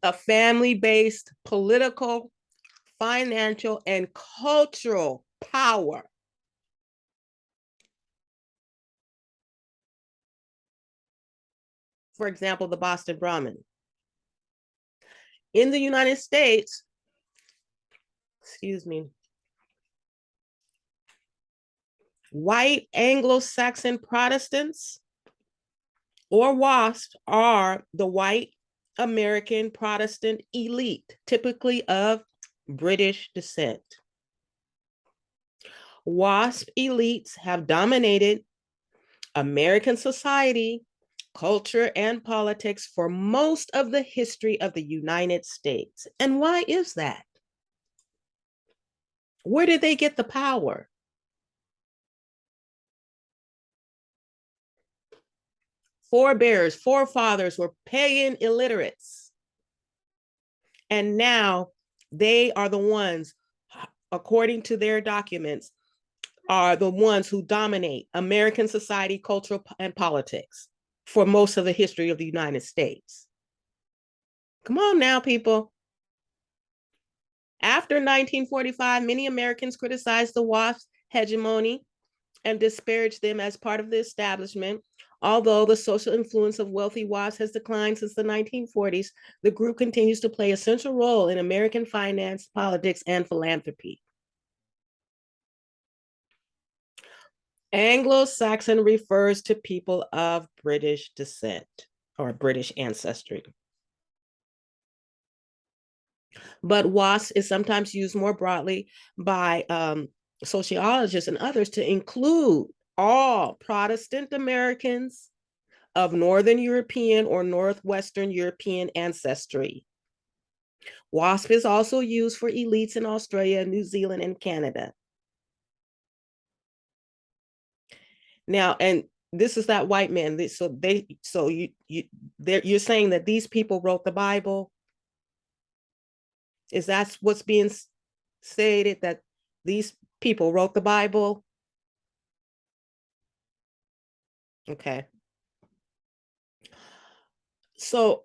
A family-based political, financial, and cultural power. For example, the Boston Brahmin. In the United States, excuse me, white Anglo-Saxon Protestants or WASP are the white American Protestant elite, typically of British descent. WASP elites have dominated American society, culture, and politics for most of the history of the United States. And why is that? Where did they get the power? Forefathers were pagan illiterates. And now they are the ones, according to their documents, are the ones who dominate American society, culture, and politics for most of the history of the United States. Come on now, people. After 1945, many Americans criticized the WASP hegemony and disparaged them as part of the establishment. Although the social influence of wealthy WASPs has declined since the 1940s, the group continues to play a central role in American finance, politics, and philanthropy. Anglo-Saxon refers to people of British descent or British ancestry. But WASP is sometimes used more broadly by sociologists and others to include all Protestant Americans of Northern European or Northwestern European ancestry. WASP is also used for elites in Australia, New Zealand, and Canada. Now, and this is that white man. You're saying that these people wrote the Bible? Is that what's being stated, that these people wrote the Bible? Okay. So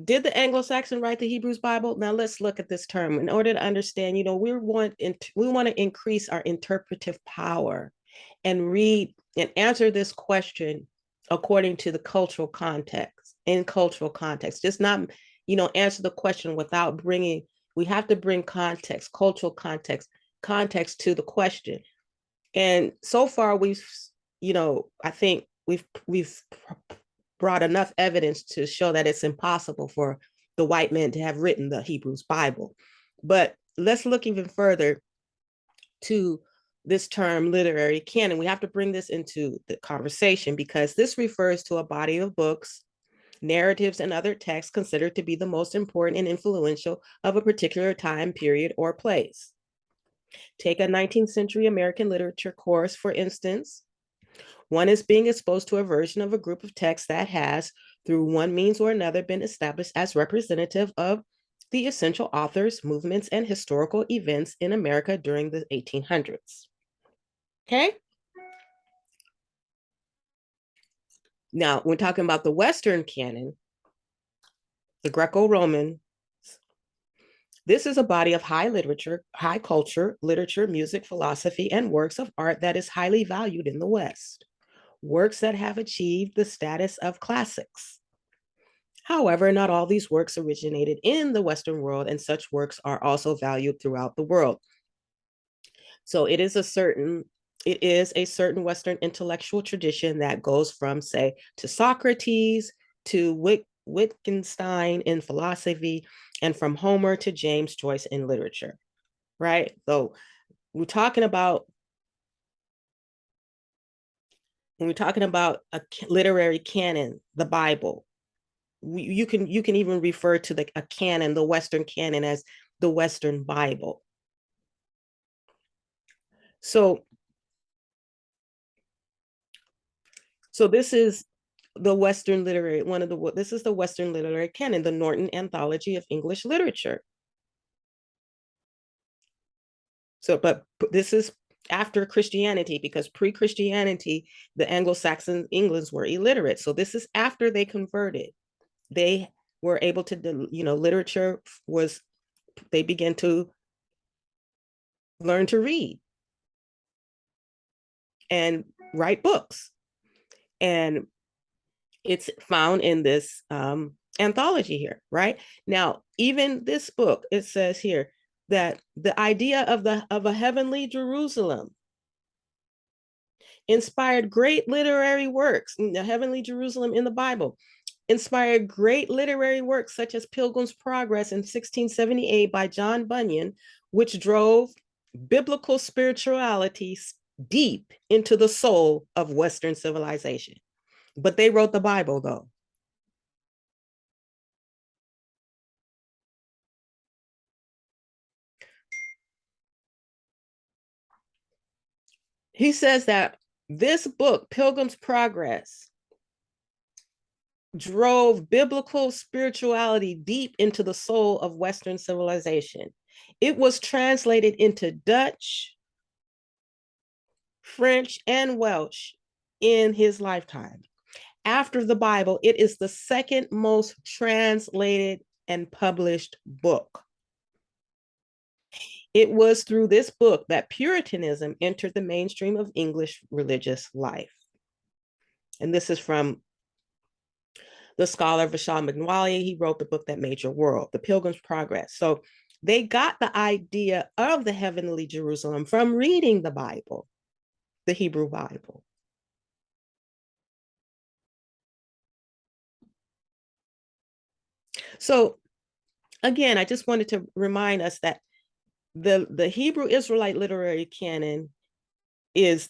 did the Anglo-Saxon write the Hebrews Bible? Now let's look at this term. In order to understand, we want to increase our interpretive power and read and answer this question according to the cultural context, in cultural context. Just not, answer the question without we have to bring context, cultural context to the question. And so far I think we've brought enough evidence to show that it's impossible for the white men to have written the Hebrews Bible. But let's look even further to this term literary canon. We have to bring this into the conversation because this refers to a body of books, narratives, and other texts considered to be the most important and influential of a particular time period or place. Take a 19th century American literature course, for instance. One is being exposed to a version of a group of texts that has, through one means or another, been established as representative of the essential authors, movements, and historical events in America during the 1800s. Okay? Now, we're talking about the Western canon, the Greco-Roman. This is a body of high literature, high culture, literature, music, philosophy, and works of art that is highly valued in the West. Works that have achieved the status of classics. However, not all these works originated in the Western world, and such works are also valued throughout the world. So it is a certain Western intellectual tradition that goes from, say, to Socrates, to Wittgenstein in philosophy, and from Homer to James Joyce in literature, right? So we're talking about when we're talking about a literary canon, the Bible, you can even refer to a canon, the Western canon, as the Western Bible. So this is the Western literary, this is the Western literary canon, the Norton Anthology of English Literature. So, but this is after Christianity, because pre-Christianity, the Anglo-Saxon Englands were illiterate. So this is after they converted. They were able to, literature was, they began to learn to read and write books. And it's found in this anthology here, right? Now, even this book, it says here that the idea of a heavenly Jerusalem inspired great literary works. The heavenly Jerusalem in the Bible inspired great literary works such as Pilgrim's Progress in 1678 by John Bunyan, which drove biblical spirituality deep into the soul of Western civilization. But they wrote the Bible, though. He says that this book, Pilgrim's Progress, drove biblical spirituality deep into the soul of Western civilization. It was translated into Dutch, French, and Welsh in his lifetime. After the Bible, it is the second most translated and published book. It was through this book that Puritanism entered the mainstream of English religious life. And this is from the scholar Vishal Manwali. He wrote the book that made your world, The Pilgrim's Progress. So they got the idea of the heavenly Jerusalem from reading the Bible, the Hebrew Bible. So again, I just wanted to remind us that the Hebrew Israelite literary canon is,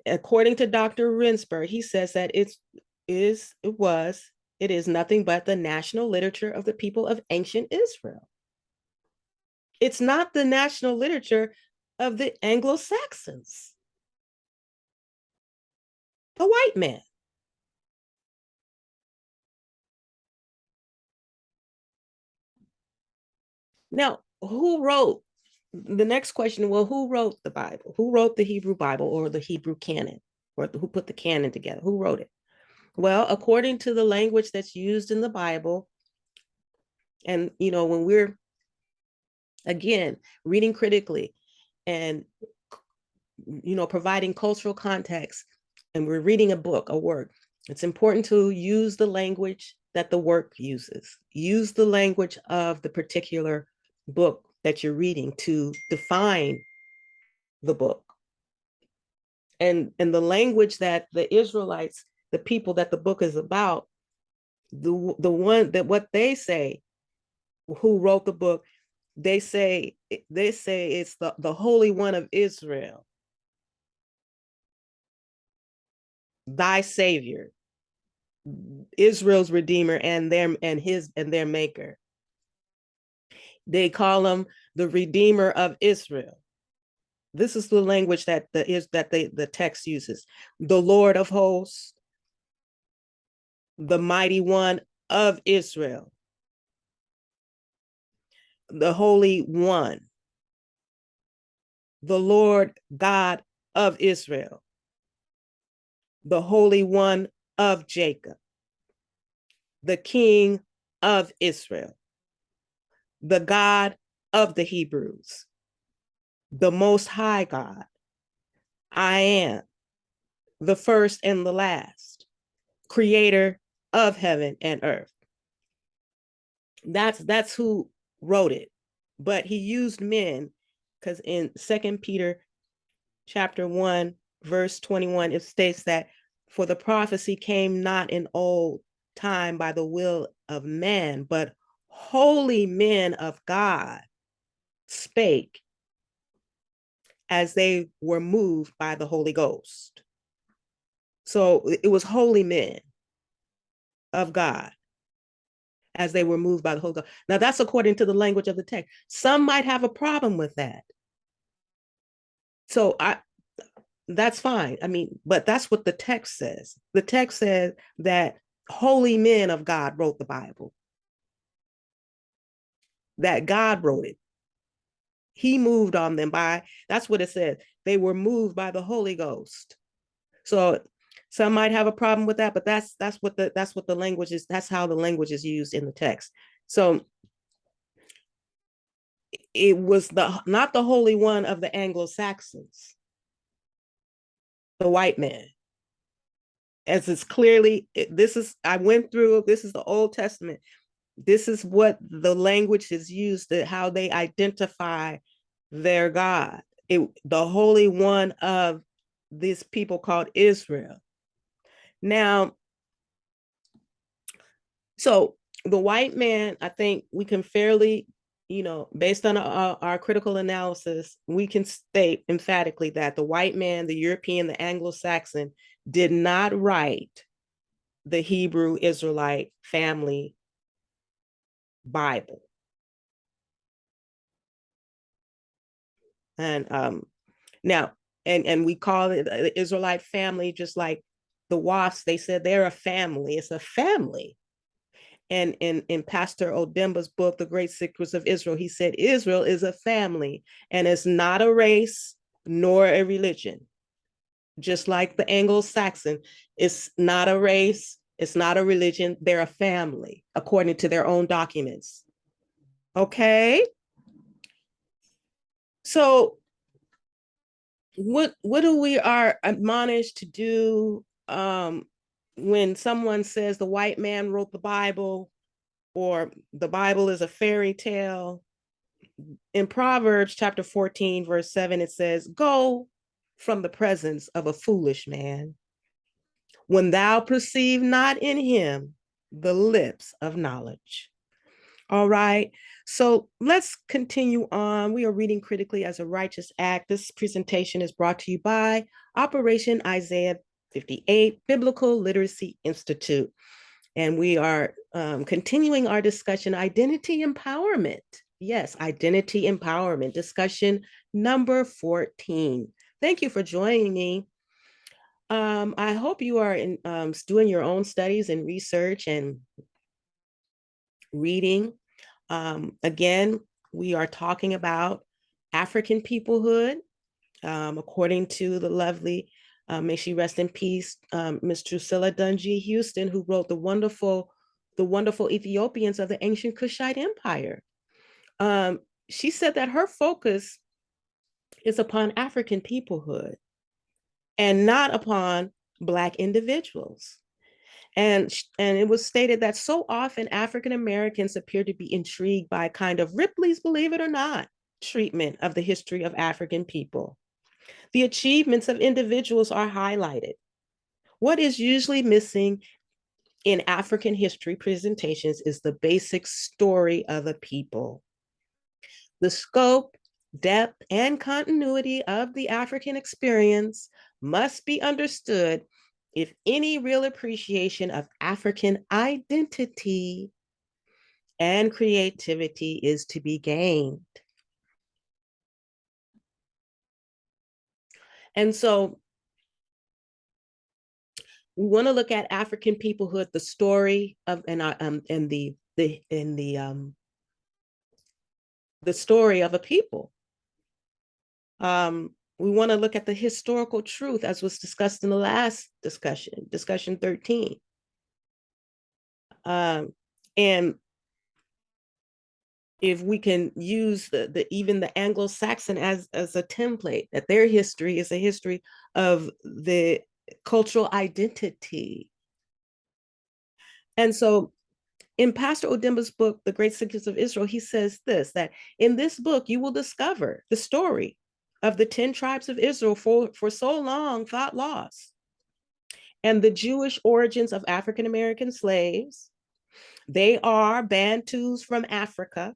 according to Dr. Rinsberg, he says that it is nothing but the national literature of the people of ancient Israel. It's not the national literature of the Anglo-Saxons, the white man. Now, who wrote the next question? Well, who wrote the Bible? Who wrote the Hebrew Bible, or the Hebrew canon, or who put the canon together? Who wrote it? Well, according to the language that's used in the Bible, and when we're, again, reading critically and providing cultural context, and we're reading a book, a work, it's important to use the language that the work uses. Use the language of the particular book that you're reading to define the book. And the language that the Israelites, the people that the book is about, the one that what they say, who wrote the book, they say it's the Holy One of Israel, thy Savior, Israel's Redeemer, and their Maker. They call him the Redeemer of Israel. This is the language that the text uses. The Lord of hosts, the Mighty One of Israel, the Holy One, the Lord God of Israel, the Holy One of Jacob, the King of Israel, the God of the Hebrews, the Most High God. I am the first and the last, creator of heaven and earth. That's who wrote it. But he used men, because in 2 Peter chapter 1, verse 21, it states that, for the prophecy came not in old time by the will of man, but holy men of God spake as they were moved by the Holy Ghost. So it was holy men of God as they were moved by the Holy Ghost. Now that's according to the language of the text. Some might have a problem with that. So that's fine. I mean, but that's what the text says. The text says that holy men of God wrote the Bible, that God wrote it. He moved on them that's what it says. They were moved by the Holy Ghost. So some might have a problem with that, but that's what the language is. That's how the language is used in the text. So it was not the Holy One of the Anglo-Saxons, the white man. As it's clearly, I went through, this is the Old Testament. This is what the language is used, how they identify their God. The Holy One of this people called Israel. Now, so the white man, I think we can fairly, based on our critical analysis, we can state emphatically that the white man, the European, the Anglo-Saxon, did not write the Hebrew Israelite family Bible. And now, and we call it the Israelite family, just like the WASPs, they said they're a family. It's a family. And in Pastor Odemba's book, The Great Secrets of Israel, he said Israel is a family, and it's not a race nor a religion. Just like the Anglo-Saxon, it's not a race, it's not a religion, they're a family, according to their own documents. Okay? So what do we are admonished to do when someone says the white man wrote the Bible, or the Bible is a fairy tale? In Proverbs chapter 14, verse 7, it says, go from the presence of a foolish man when thou perceive not in him the lips of knowledge. All right. So let's continue on. We are reading critically as a righteous act. This presentation is brought to you by Operation Isaiah 58 Biblical Literacy Institute. And we are continuing our discussion, identity empowerment. Yes, identity empowerment, discussion number 14. Thank you for joining me. I hope you are doing your own studies and research and reading. Again, we are talking about African peoplehood, according to the lovely, may she rest in peace, Miss Drusilla Dunjee Houston, who wrote the wonderful Ethiopians of the ancient Kushite Empire. She said that her focus is upon African peoplehood and not upon Black individuals. And it was stated that so often African Americans appear to be intrigued by kind of Ripley's Believe It or Not treatment of the history of African people. The achievements of individuals are highlighted. What is usually missing in African history presentations is the basic story of a people. The scope, depth, and continuity of the African experience must be understood if any real appreciation of African identity and creativity is to be gained. And so we want to look at African peoplehood, the story of the story of a people. We want to look at the historical truth as was discussed in the last discussion 13. And if we can use even the Anglo-Saxon as a template, that their history is a history of the cultural identity. And so in Pastor Odemba's book, The Great Secrets of Israel, he says this, that in this book, you will discover the story of the 10 tribes of Israel for so long thought lost, and the Jewish origins of African-American slaves. They are Bantus from Africa,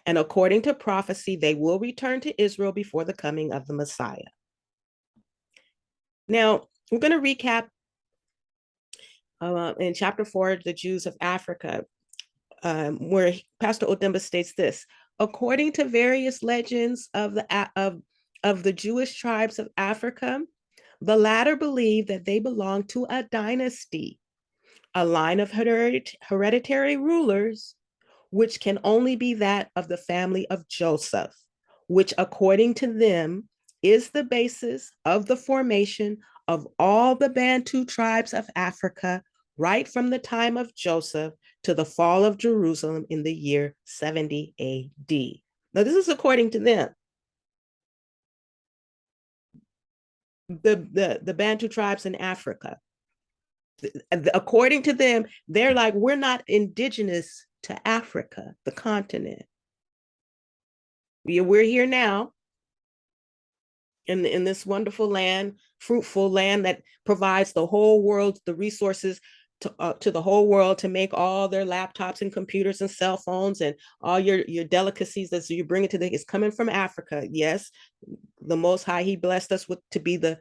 and according to prophecy, they will return to Israel before the coming of the Messiah. Now, we're going to recap in chapter 4, the Jews of Africa, where Pastor Odemba states this: according to various legends of the Jewish tribes of Africa, the latter believe that they belong to a dynasty, a line of hereditary rulers, which can only be that of the family of Joseph, which according to them is the basis of the formation of all the Bantu tribes of Africa, right from the time of Joseph to the fall of Jerusalem in the year 70 AD. Now, this is according to them. The Bantu tribes in Africa. According to them, they're like, we're not indigenous to Africa, the continent. We're here now in this wonderful land, fruitful land that provides the whole world the resources to the whole world to make all their laptops and computers and cell phones and all your delicacies that you bring it to is coming from Africa. Yes, the Most High, he blessed us to be the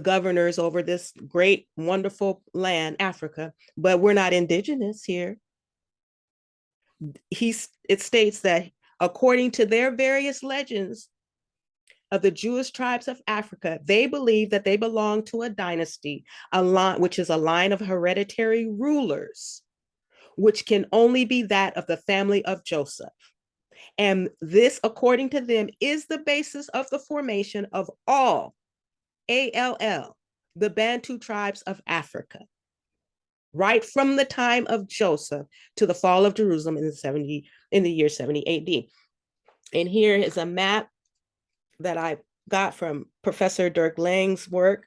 governors over this great, wonderful land, Africa, but we're not indigenous here. It states that according to their various legends of the Jewish tribes of Africa, they believe that they belong to a dynasty, which is a line of hereditary rulers, which can only be that of the family of Joseph. And this, according to them, is the basis of the formation of all, ALL, the Bantu tribes of Africa, right from the time of Joseph to the fall of Jerusalem in the year 70 AD. And here is a map that I got from Professor Dirk Lang's work,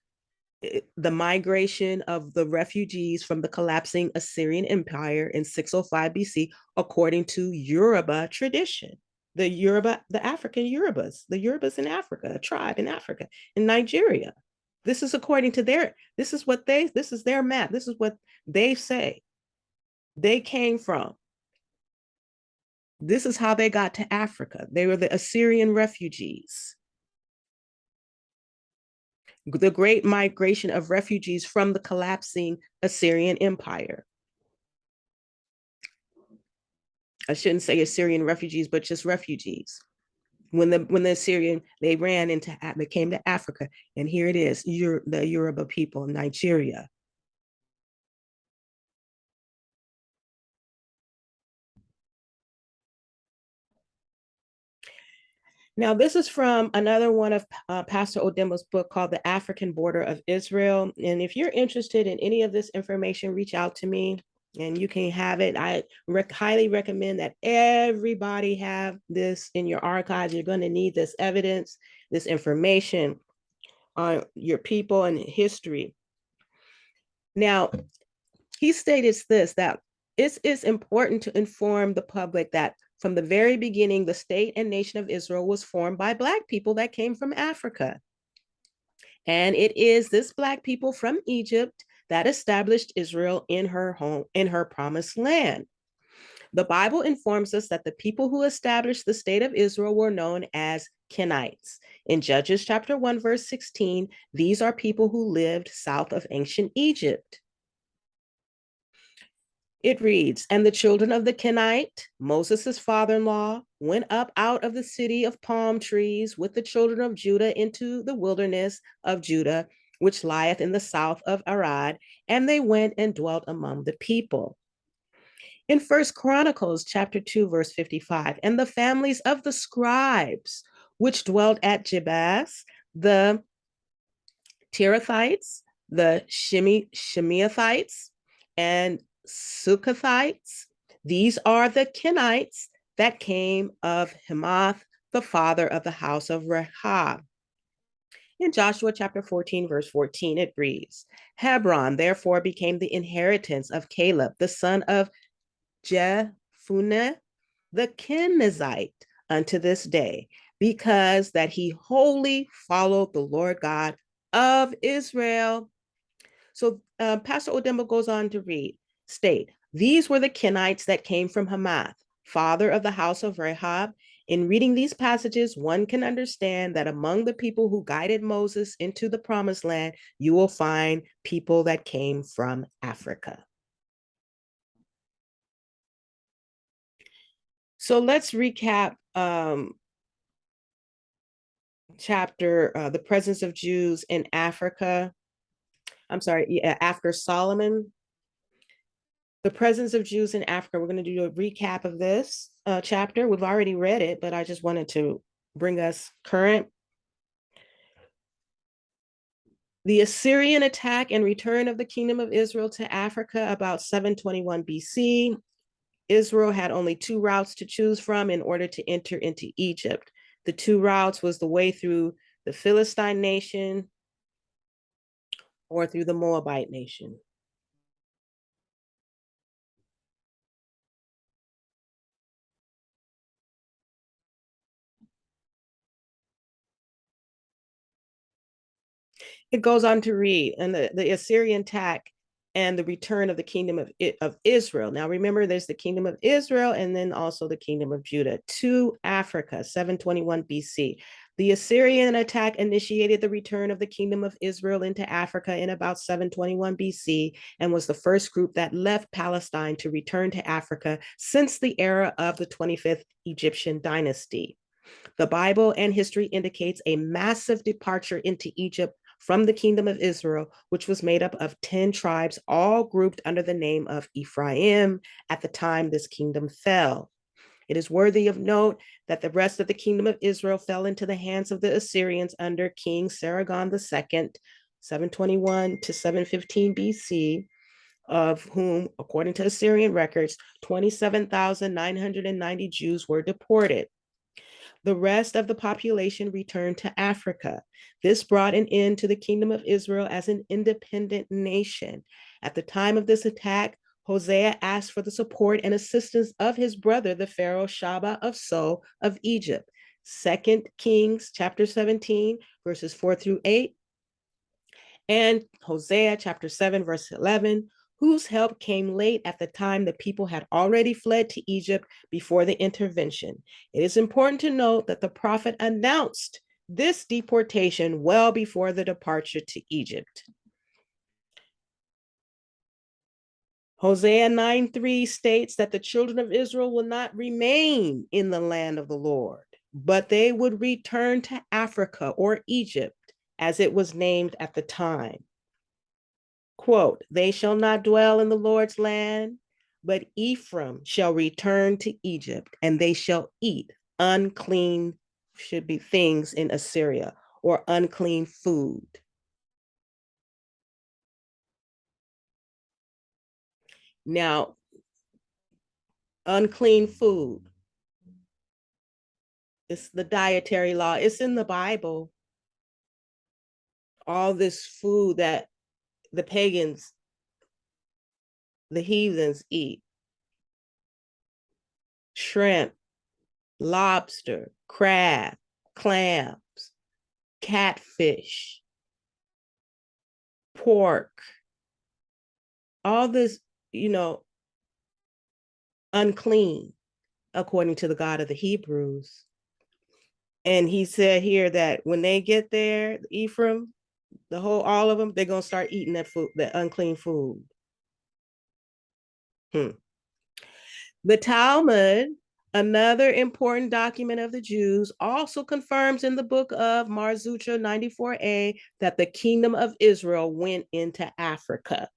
the migration of the refugees from the collapsing Assyrian Empire in 605 BC, according to Yoruba tradition. The African Yorubas, the Yorubas in Africa, a tribe in Africa, in Nigeria. This is according to this is their map. This is what they say they came from. This is how they got to Africa. They were the Assyrian refugees. The great migration of refugees from the collapsing Assyrian Empire. I shouldn't say Assyrian refugees, but just refugees. When the Assyrian, they came to Africa, and here it is, the Yoruba people, Nigeria. Now, this is from another one of Pastor Odembo's book called The African Border of Israel. And if you're interested in any of this information, reach out to me and you can have it. I highly recommend that everybody have this in your archives. You're going to need this evidence, this information on your people and history. Now, he stated this, that it is important to inform the public that from the very beginning, the state and nation of Israel was formed by Black people that came from Africa. And it is this Black people from Egypt that established Israel in her home, in her promised land. The Bible informs us that the people who established the state of Israel were known as Kenites. In Judges chapter 1, verse 16, these are people who lived south of ancient Egypt. It reads, and the children of the Kenite, Moses' father-in-law, went up out of the city of palm trees with the children of Judah into the wilderness of Judah, which lieth in the south of Arad, and they went and dwelt among the people. In First Chronicles chapter 2, verse 55, and the families of the scribes, which dwelt at Jebus, the Tirathites, the Shimeathites, and Sukkothites. These are the Kenites that came of Hemath, the father of the house of Rehab. In Joshua chapter 14, verse 14, it reads, Hebron therefore became the inheritance of Caleb, the son of Jephunneh, the Kenizzite, unto this day, because that he wholly followed the Lord God of Israel. So Pastor Odembo goes on to state, these were the Kenites that came from Hamath, father of the house of Rehab. In reading these passages, one can understand that among the people who guided Moses into the promised land, you will find people that came from Africa. So let's recap chapter, the presence of Jews in Africa. I'm sorry, yeah, after Solomon. The presence of Jews in Africa. We're going to do a recap of this chapter. We've already read it, but I just wanted to bring us current. The Assyrian attack and return of the kingdom of Israel to Africa about 721 BC. Israel had only two routes to choose from in order to enter into Egypt. The two routes was the way through the Philistine nation or through the Moabite nation. It goes on to read, and the Assyrian attack and the return of the kingdom of Israel. Now, remember, there's the kingdom of Israel and then also the kingdom of Judah to Africa, 721 BC. The Assyrian attack initiated the return of the kingdom of Israel into Africa in about 721 BC and was the first group that left Palestine to return to Africa since the era of the 25th Egyptian dynasty. The Bible and history indicates a massive departure into Egypt from the kingdom of Israel, which was made up of 10 tribes, all grouped under the name of Ephraim at the time this kingdom fell. It is worthy of note that the rest of the kingdom of Israel fell into the hands of the Assyrians under King Sargon II, 721 to 715 BC, of whom, according to Assyrian records, 27,990 Jews were deported. The rest of the population returned to Africa. This brought an end to the kingdom of Israel as an independent nation. At the time of this attack, Hosea asked for the support and assistance of his brother, the Pharaoh Shaba of So of Egypt. 2 Kings chapter 17, verses 4 through 8, and Hosea chapter 7, verse 11. whose help came late at the time the people had already fled to Egypt before the intervention. It is important to note that the prophet announced this deportation well before the departure to Egypt. Hosea 9:3 states that the children of Israel will not remain in the land of the Lord, but they would return to Africa or Egypt, as it was named at the time. Quote, they shall not dwell in the Lord's land, but Ephraim shall return to Egypt, and they shall eat unclean, should be things in Assyria, or unclean food. Now, unclean food, it's the dietary law, it's in the Bible. All this food that the pagans, the heathens eat: shrimp, lobster, crab, clams, catfish, pork, all this, unclean, according to the God of the Hebrews. And he said here that when they get there, Ephraim, all of them, they're going to start eating that food, that unclean food. The Talmud, another important document of the Jews, also confirms in the book of Mar Zutra 94a that the kingdom of Israel went into Africa.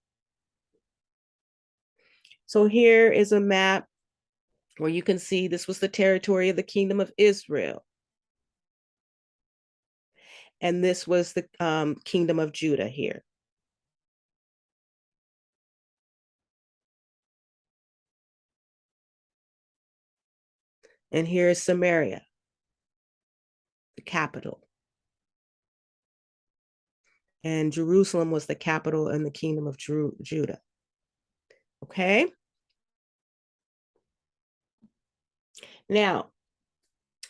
So here is a map where you can see this was the territory of the kingdom of Israel. And this was the kingdom of Judah here. And here is Samaria, the capital. And Jerusalem was the capital in the kingdom of Judah. Okay? Now,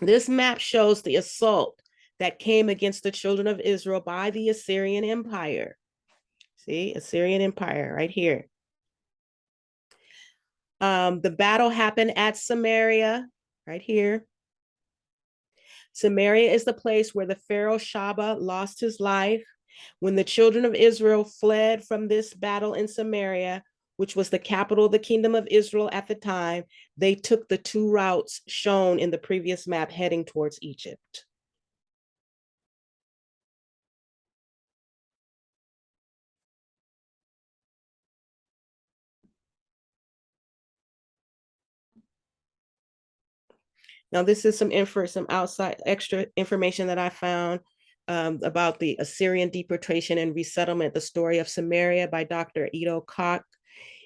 this map shows the assault that came against the children of Israel by the Assyrian Empire. See, Assyrian Empire right here. The battle happened at Samaria, right here. Samaria is the place where the Pharaoh Shaba lost his life. When the children of Israel fled from this battle in Samaria, which was the capital of the kingdom of Israel at the time, they took the two routes shown in the previous map heading towards Egypt. Now, this is some outside extra information that I found about the Assyrian deportation and resettlement, the story of Samaria by Dr. Edo Koch.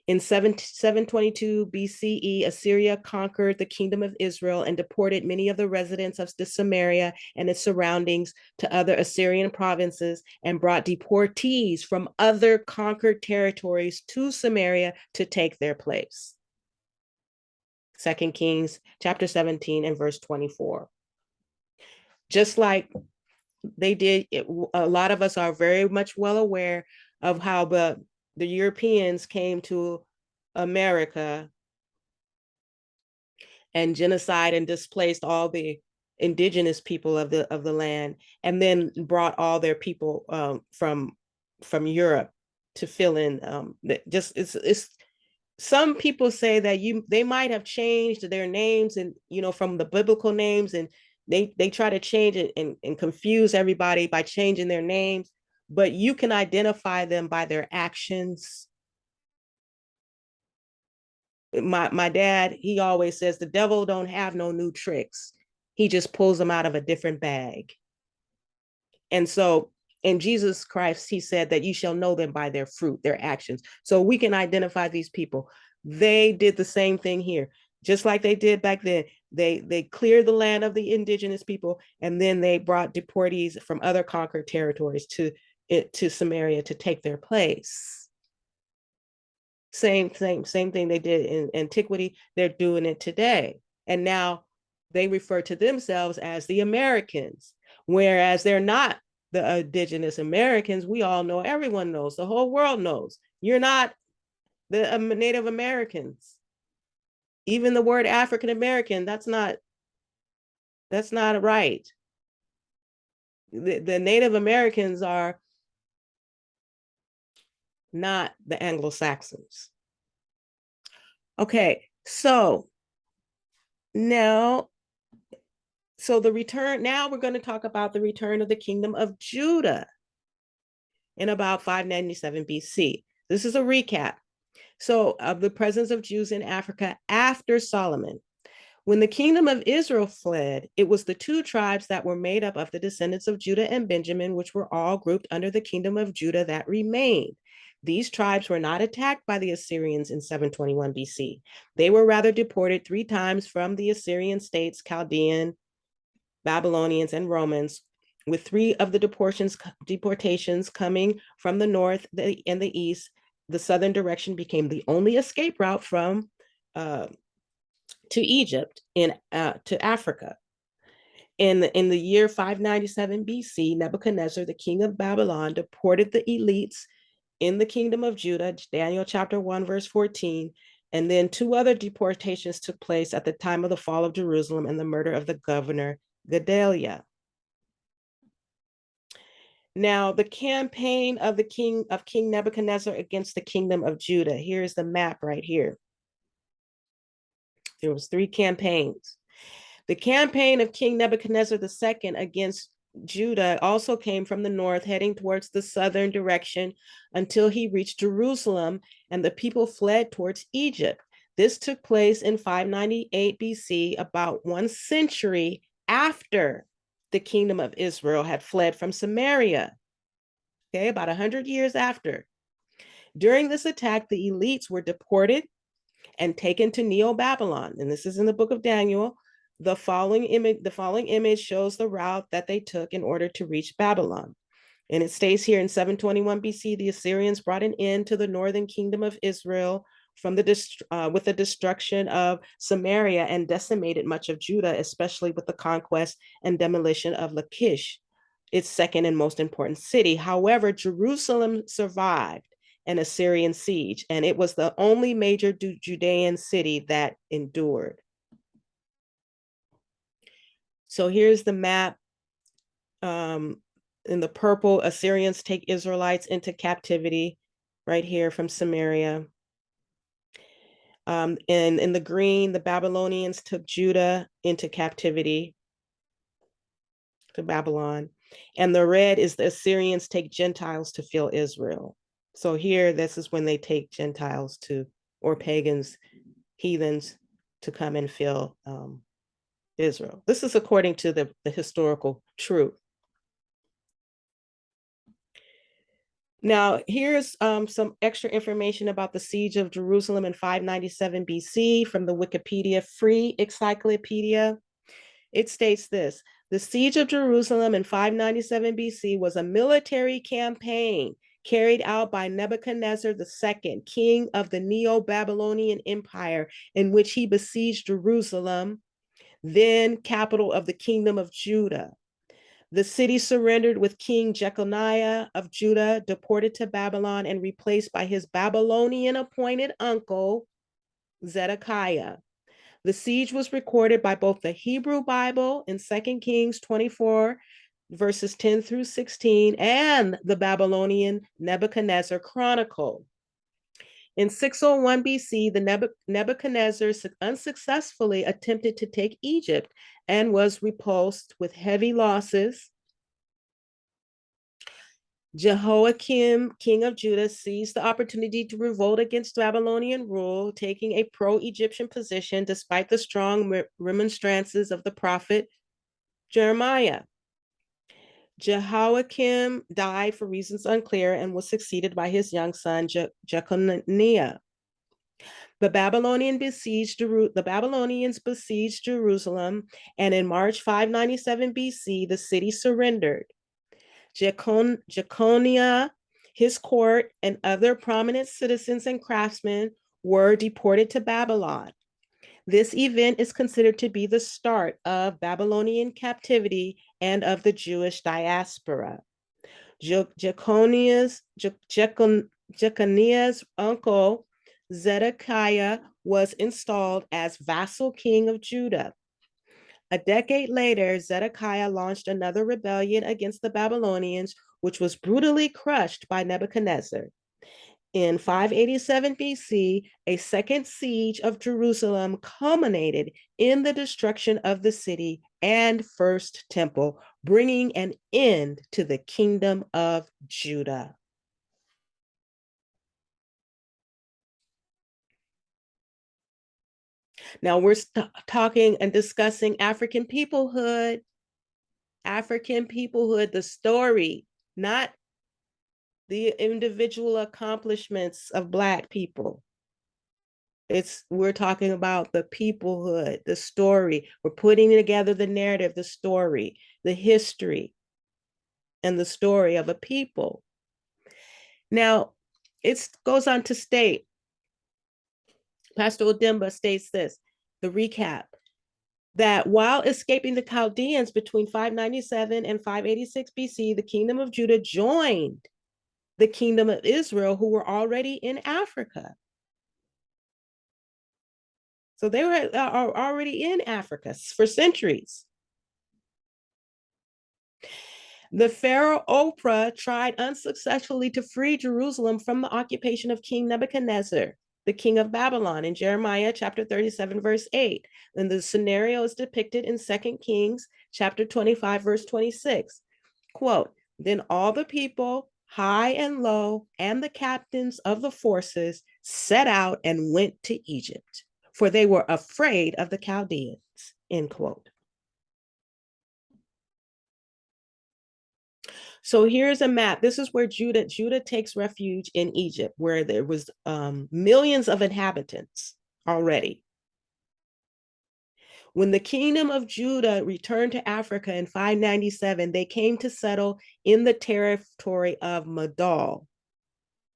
In 722 BCE, Assyria conquered the kingdom of Israel and deported many of the residents of the Samaria and its surroundings to other Assyrian provinces and brought deportees from other conquered territories to Samaria to take their place. 2 Kings chapter 17 and verse 24. Just like they did, a lot of us are very much well aware of how the Europeans came to America and genocide and displaced all the indigenous people of the land, and then brought all their people from Europe to fill in. It's some people say that they might have changed their names and from the biblical names, and they try to change it and confuse everybody by changing their names, but you can identify them by their actions. My dad, he always says the devil don't have no new tricks. He just pulls them out of a different bag. And so in Jesus Christ, he said that you shall know them by their fruit, their actions. So we can identify these people. They did the same thing here, just like they did back then. They cleared the land of the indigenous people, and then they brought deportees from other conquered territories to Samaria to take their place. Same thing they did in antiquity. They're doing it today. And now they refer to themselves as the Americans, whereas they're not the indigenous Americans. We all know, everyone knows, the whole world knows. You're not the Native Americans. Even the word African American, that's not right. The Native Americans are not the Anglo-Saxons. Okay, so now, the return, now we're going to talk about the return of the kingdom of Judah in about 597 BC. This is a recap. So, of the presence of Jews in Africa after Solomon. When the kingdom of Israel fled, it was the two tribes that were made up of the descendants of Judah and Benjamin, which were all grouped under the kingdom of Judah that remained. These tribes were not attacked by the Assyrians in 721 BC. They were rather deported 3 times from the Assyrian states, Chaldean, Babylonians, and Romans, with 3 of the deportations coming from the north and the east. The southern direction became the only escape route from to Egypt to Africa. In the year 597 BC, Nebuchadnezzar, the king of Babylon, deported the elites in the kingdom of Judah, Daniel chapter 1, verse 14, and then 2 other deportations took place at the time of the fall of Jerusalem and the murder of the governor Gedaliah. Now, the campaign of King Nebuchadnezzar against the kingdom of Judah. Here's the map right here. There was 3 campaigns. The campaign of King Nebuchadnezzar II against Judah also came from the north, heading towards the southern direction until he reached Jerusalem, and the people fled towards Egypt. This took place in 598 BC, about 1 century after the kingdom of Israel had fled from Samaria. Okay, about 100 years after. During this attack, the elites were deported and taken to Neo-Babylon, and this is in the book of Daniel. The following image shows the route that they took in order to reach Babylon. And it states here in 721 BC, the Assyrians brought an end to the northern kingdom of Israel with the destruction of Samaria and decimated much of Judah, especially with the conquest and demolition of Lachish, its second and most important city. However, Jerusalem survived an Assyrian siege, and it was the only major Judean city that endured. So here's the map. In the purple, Assyrians take Israelites into captivity right here from Samaria. And in the green, the Babylonians took Judah into captivity to Babylon. And the red is the Assyrians take Gentiles to fill Israel. So here, this is when they take Gentiles or pagans, heathens, to come and fill Israel. This is according to the historical truth. Now, here's some extra information about the siege of Jerusalem in 597 BC from the Wikipedia Free Encyclopedia. It states this: the siege of Jerusalem in 597 BC was a military campaign carried out by Nebuchadnezzar II, king of the Neo-Babylonian Empire, in which he besieged Jerusalem, then capital of the kingdom of Judah. The city surrendered with King Jeconiah of Judah, deported to Babylon and replaced by his Babylonian appointed uncle, Zedekiah. The siege was recorded by both the Hebrew Bible in 2 Kings 24, verses 10 through 16, and the Babylonian Nebuchadnezzar Chronicle. In 601 BC, the Nebuchadnezzar unsuccessfully attempted to take Egypt and was repulsed with heavy losses. Jehoiakim, king of Judah, seized the opportunity to revolt against Babylonian rule, taking a pro-Egyptian position despite the strong remonstrances of the prophet Jeremiah. Jehoiakim died for reasons unclear and was succeeded by his young son, Jeconiah. The Babylonians besieged Jerusalem, and in March 597 BC, the city surrendered. Jeconiah, his court, and other prominent citizens and craftsmen were deported to Babylon. This event is considered to be the start of Babylonian captivity and of the Jewish diaspora. Jeconiah's uncle, Zedekiah was installed as vassal king of Judah. A decade later, Zedekiah launched another rebellion against the Babylonians, which was brutally crushed by Nebuchadnezzar. In 587 BC, a second siege of Jerusalem culminated in the destruction of the city and first temple, bringing an end to the kingdom of Judah. Now we're talking and discussing African peoplehood, the story, not the individual accomplishments of Black people. We're talking about the peoplehood, the story. We're putting together the narrative, the story, the history, and the story of a people. Now, it goes on to state, Pastor Odemba states this, the recap, that while escaping the Chaldeans between 597 and 586 BC, the kingdom of Judah joined the kingdom of Israel, who were already in Africa. So they were already in Africa for centuries. The Pharaoh Oprah tried unsuccessfully to free Jerusalem from the occupation of King Nebuchadnezzar, the king of Babylon, in Jeremiah chapter 37, verse 8. And the scenario is depicted in 2 Kings chapter 25, verse 26. Quote, then all the people, high and low, and the captains of the forces set out and went to Egypt, for they were afraid of the Chaldeans, end quote. So here's a map. This is where Judah takes refuge in Egypt, where there was millions of inhabitants already. When the kingdom of Judah returned to Africa in 597, they came to settle in the territory of Madal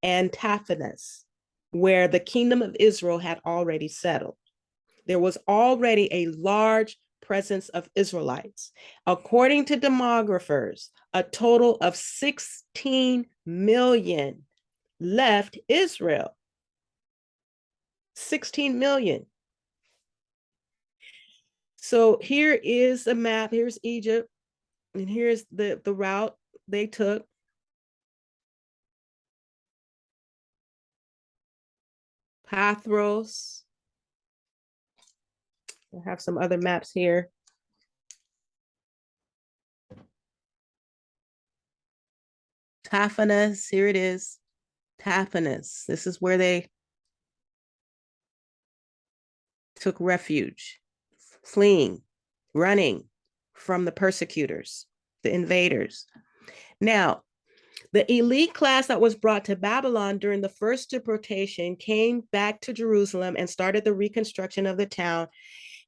and Taphanes, where the kingdom of Israel had already settled. There was already a large presence of Israelites. According to demographers, a total of 16 million left Israel. 16 million. So here is a map. Here's Egypt, and here's the route they took. Pathros. I have some other maps here. Taphanes, here it is. Taphanes. This is where they took refuge, fleeing, running from the persecutors, the invaders. Now, the elite class that was brought to Babylon during the first deportation came back to Jerusalem and started the reconstruction of the town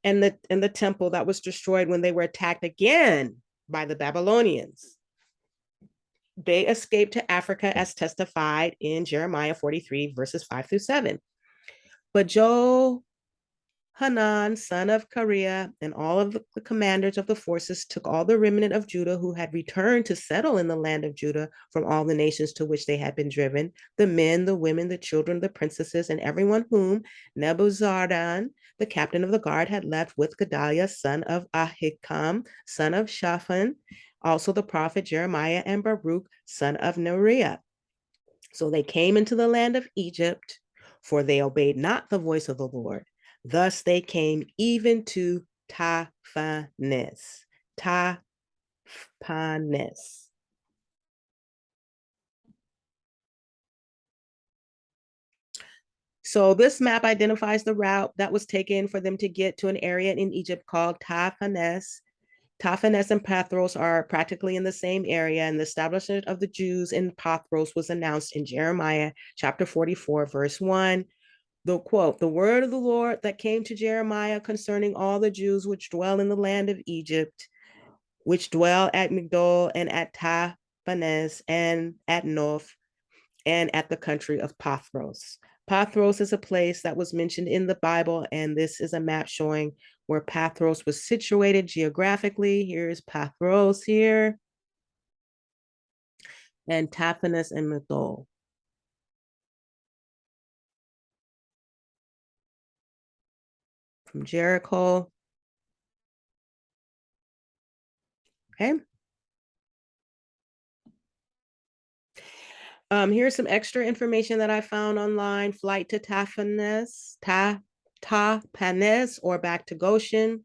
and the temple that was destroyed when they were attacked again by the Babylonians. They escaped to Africa as testified in Jeremiah 43, verses 5 through 7. But Hanan, son of Kareah, and all of the commanders of the forces took all the remnant of Judah who had returned to settle in the land of Judah from all the nations to which they had been driven, the men, the women, the children, the princesses, and everyone whom Nebuzaradan, the captain of the guard, had left with Gedaliah, son of Ahikam, son of Shaphan, also the prophet Jeremiah, and Baruch, son of Neriah. So they came into the land of Egypt, for they obeyed not the voice of the Lord. Thus they came even to Taphanes. Taphanes. So this map identifies the route that was taken for them to get to an area in Egypt called Taphanes. Taphanes and Pathros are practically in the same area, and the establishment of the Jews in Pathros was announced in Jeremiah chapter 44, verse 1. The quote, the word of the Lord that came to Jeremiah concerning all the Jews which dwell in the land of Egypt, which dwell at Migdol and at Taphanes and at Noph and at the country of Pathros. Pathros is a place that was mentioned in the Bible, and this is a map showing where Pathros was situated geographically. Here's Pathros here, and Taphanes and Migdol. from Jericho. Okay. Here's some extra information that I found online. Flight to Tahpanhes, or back to Goshen.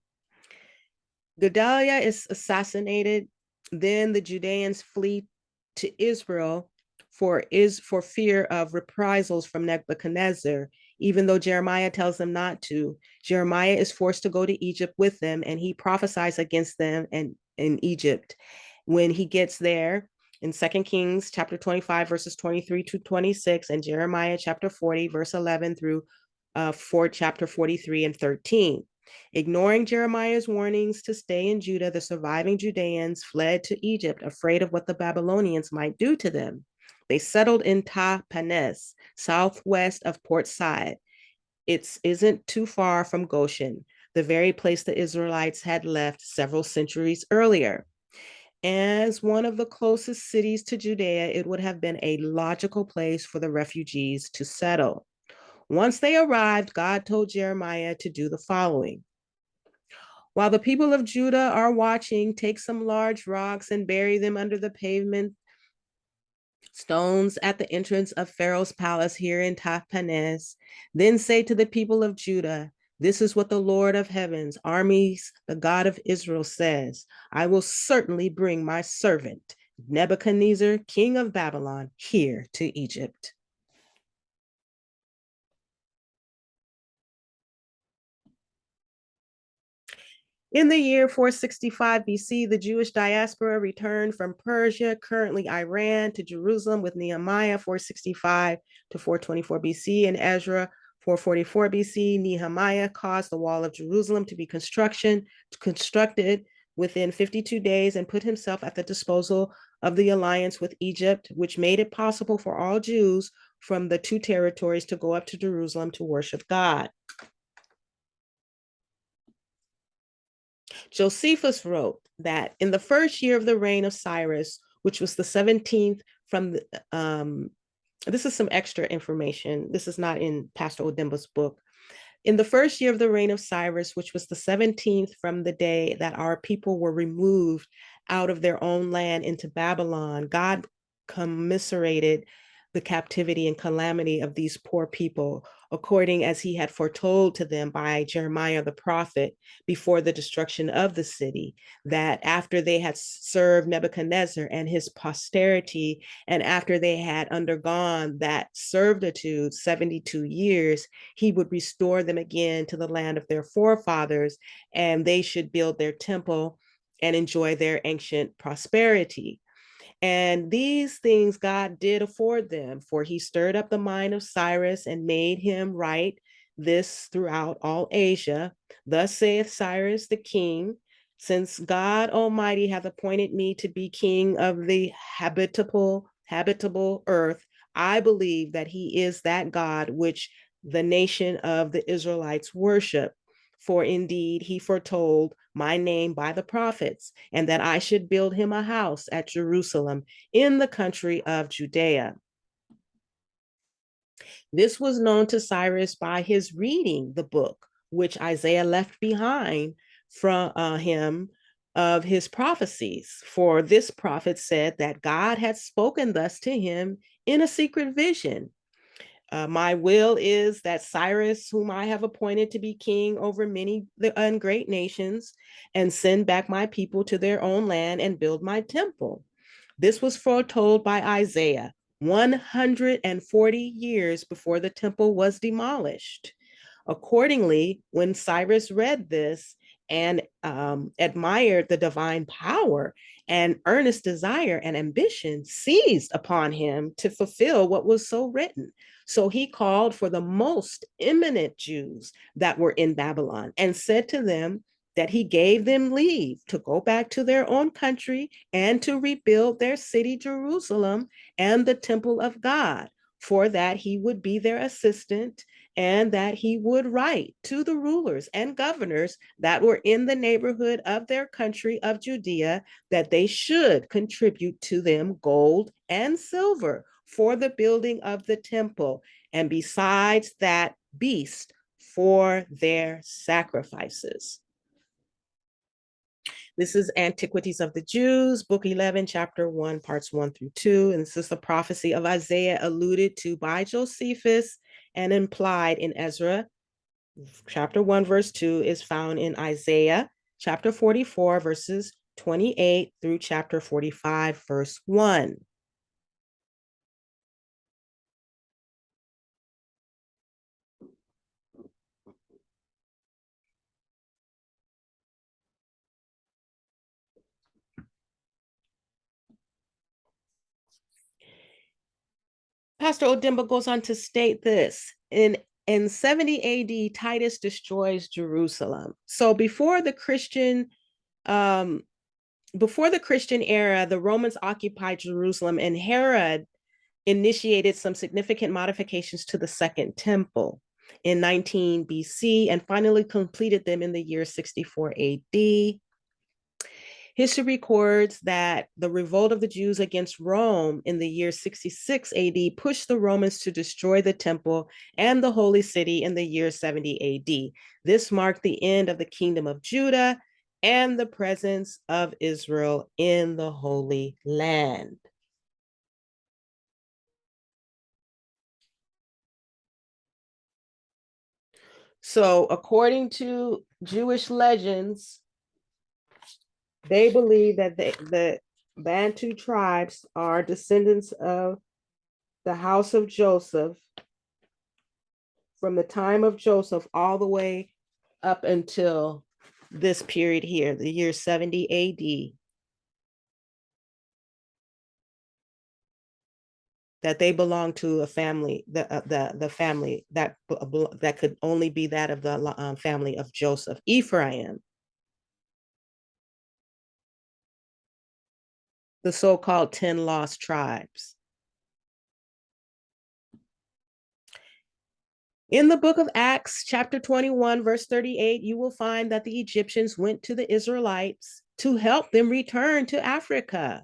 Gedaliah is assassinated. Then the Judeans flee to Israel for fear of reprisals from Nebuchadnezzar, even though Jeremiah tells them not to. Jeremiah is forced to go to Egypt with them, and he prophesies against them and in Egypt. When he gets there, in 2 Kings chapter 25, verses 23 to 26, and Jeremiah chapter 40, verse 11 through chapter 43 and 13. Ignoring Jeremiah's warnings to stay in Judah, the surviving Judeans fled to Egypt, afraid of what the Babylonians might do to them. They settled in Tahpanhes, southwest of Port Said. It isn't too far from Goshen, the very place the Israelites had left several centuries earlier. As one of the closest cities to Judea, it would have been a logical place for the refugees to settle. Once they arrived, God told Jeremiah to do the following. While the people of Judah are watching, take some large rocks and bury them under the pavement stones at the entrance of Pharaoh's palace here in Tahpanhes. Then say to the people of Judah, this is what the Lord of heavens, armies, the God of Israel says, I will certainly bring my servant, Nebuchadnezzar, king of Babylon, here to Egypt. In the year 465 BC, the Jewish diaspora returned from Persia, currently Iran, to Jerusalem with Nehemiah 465 to 424 BC and Ezra 444 BC. Nehemiah caused the wall of Jerusalem to be constructed within 52 days and put himself at the disposal of the alliance with Egypt, which made it possible for all Jews from the two territories to go up to Jerusalem to worship God. Josephus wrote that in the first year of the reign of Cyrus, which was the 17th from the, this is some extra information. This is not in Pastor Odemba's book. In the first year of the reign of Cyrus, which was the 17th from the day that our people were removed out of their own land into Babylon, God commiserated the captivity and calamity of these poor people, according as he had foretold to them by Jeremiah the prophet before the destruction of the city, that after they had served Nebuchadnezzar and his posterity, and after they had undergone that servitude 72 years, he would restore them again to the land of their forefathers, and they should build their temple and enjoy their ancient prosperity. And these things God did afford them, for he stirred up the mind of Cyrus and made him write this throughout all Asia. Thus saith Cyrus the king, since God Almighty hath appointed me to be king of the habitable earth, I believe that he is that God which the nation of the Israelites worship. For indeed he foretold my name by the prophets, and that I should build him a house at Jerusalem in the country of Judea. This was known to Cyrus by his reading the book, which Isaiah left behind from him of his prophecies. For this prophet said that God had spoken thus to him in a secret vision. My will is that Cyrus, whom I have appointed to be king over many and great nations, and send back my people to their own land and build my temple. This was foretold by Isaiah 140 years before the temple was demolished. Accordingly, when Cyrus read this and admired the divine power, and earnest desire and ambition seized upon him to fulfill what was so written. So he called for the most eminent Jews that were in Babylon and said to them that he gave them leave to go back to their own country and to rebuild their city, Jerusalem, and the temple of God, for that he would be their assistant and that he would write to the rulers and governors that were in the neighborhood of their country of Judea that they should contribute to them gold and silver for the building of the temple, and besides that, beast for their sacrifices. This is Antiquities of the Jews, Book 11, Chapter 1, Parts 1 through 2. And this is the prophecy of Isaiah alluded to by Josephus and implied in Ezra. Chapter 1, verse 2 is found in Isaiah, chapter 44, verses 28 through chapter 45, verse 1. Pastor Odimba goes on to state this in 70 AD, Titus destroys Jerusalem. So before the Christian era, the Romans occupied Jerusalem, and Herod initiated some significant modifications to the Second Temple in 19 BC and finally completed them in the year 64 AD. History records that the revolt of the Jews against Rome in the year 66 AD pushed the Romans to destroy the temple and the holy city in the year 70 AD. This marked the end of the kingdom of Judah and the presence of Israel in the Holy Land. So, according to Jewish legends, they believe that the Bantu tribes are descendants of the house of Joseph from the time of Joseph all the way up until this period here, the year 70 AD, that they belong to a family, the family that could only be that of the family of Joseph, Ephraim, the so-called 10 lost tribes. In the book of Acts, chapter 21, verse 38, you will find that the Egyptians went to the Israelites to help them return to Africa.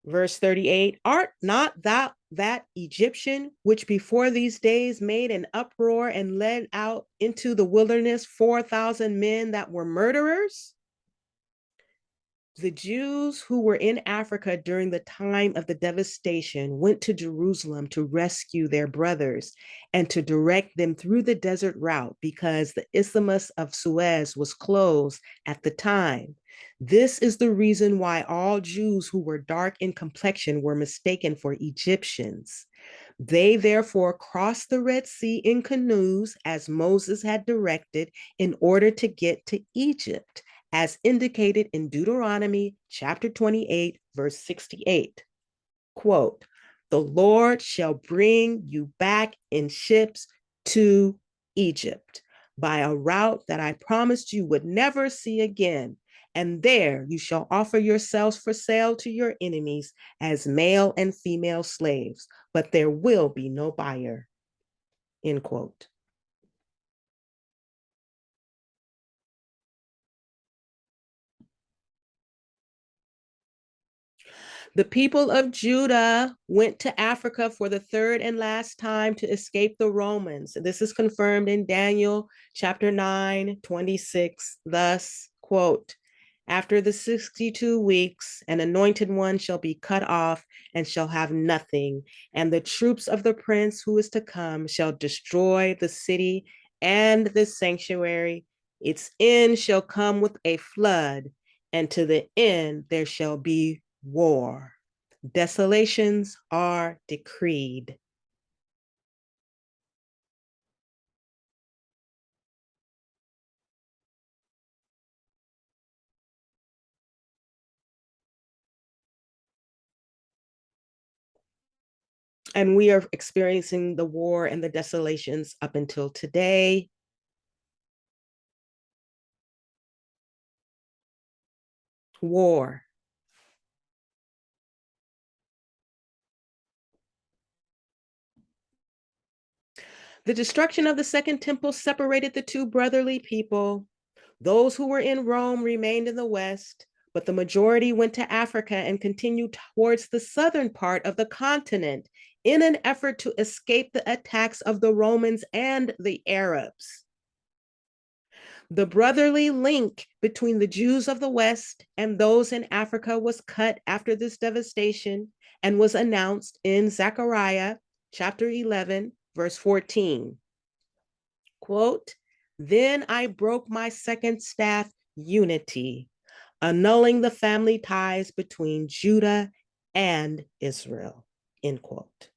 Verse 38, art not thou that Egyptian which before these days made an uproar and led out into the wilderness 4,000 men that were murderers? The Jews who were in Africa during the time of the devastation went to Jerusalem to rescue their brothers and to direct them through the desert route because the Isthmus of Suez was closed at the time. This is the reason why all Jews who were dark in complexion were mistaken for Egyptians. They therefore crossed the Red Sea in canoes as Moses had directed in order to get to Egypt, as indicated in Deuteronomy chapter 28, verse 68. Quote, the Lord shall bring you back in ships to Egypt by a route that I promised you would never see again. And there you shall offer yourselves for sale to your enemies as male and female slaves, but there will be no buyer. End quote. The people of Judah went to Africa for the third and last time to escape the Romans. This is confirmed in Daniel chapter 9, 26. Thus, quote, after the 62 weeks, an anointed one shall be cut off and shall have nothing. And the troops of the prince who is to come shall destroy the city and the sanctuary. Its end shall come with a flood, and to the end there shall be war. Desolations are decreed. And we are experiencing the war and the desolations up until today. War. The destruction of the Second Temple separated the two brotherly people. Those who were in Rome remained in the West, but the majority went to Africa and continued towards the southern part of the continent in an effort to escape the attacks of the Romans and the Arabs. The brotherly link between the Jews of the West and those in Africa was cut after this devastation and was announced in Zechariah chapter 11, verse 14. Quote, "Then I broke my second staff, unity, annulling the family ties between Judah and Israel," end quote.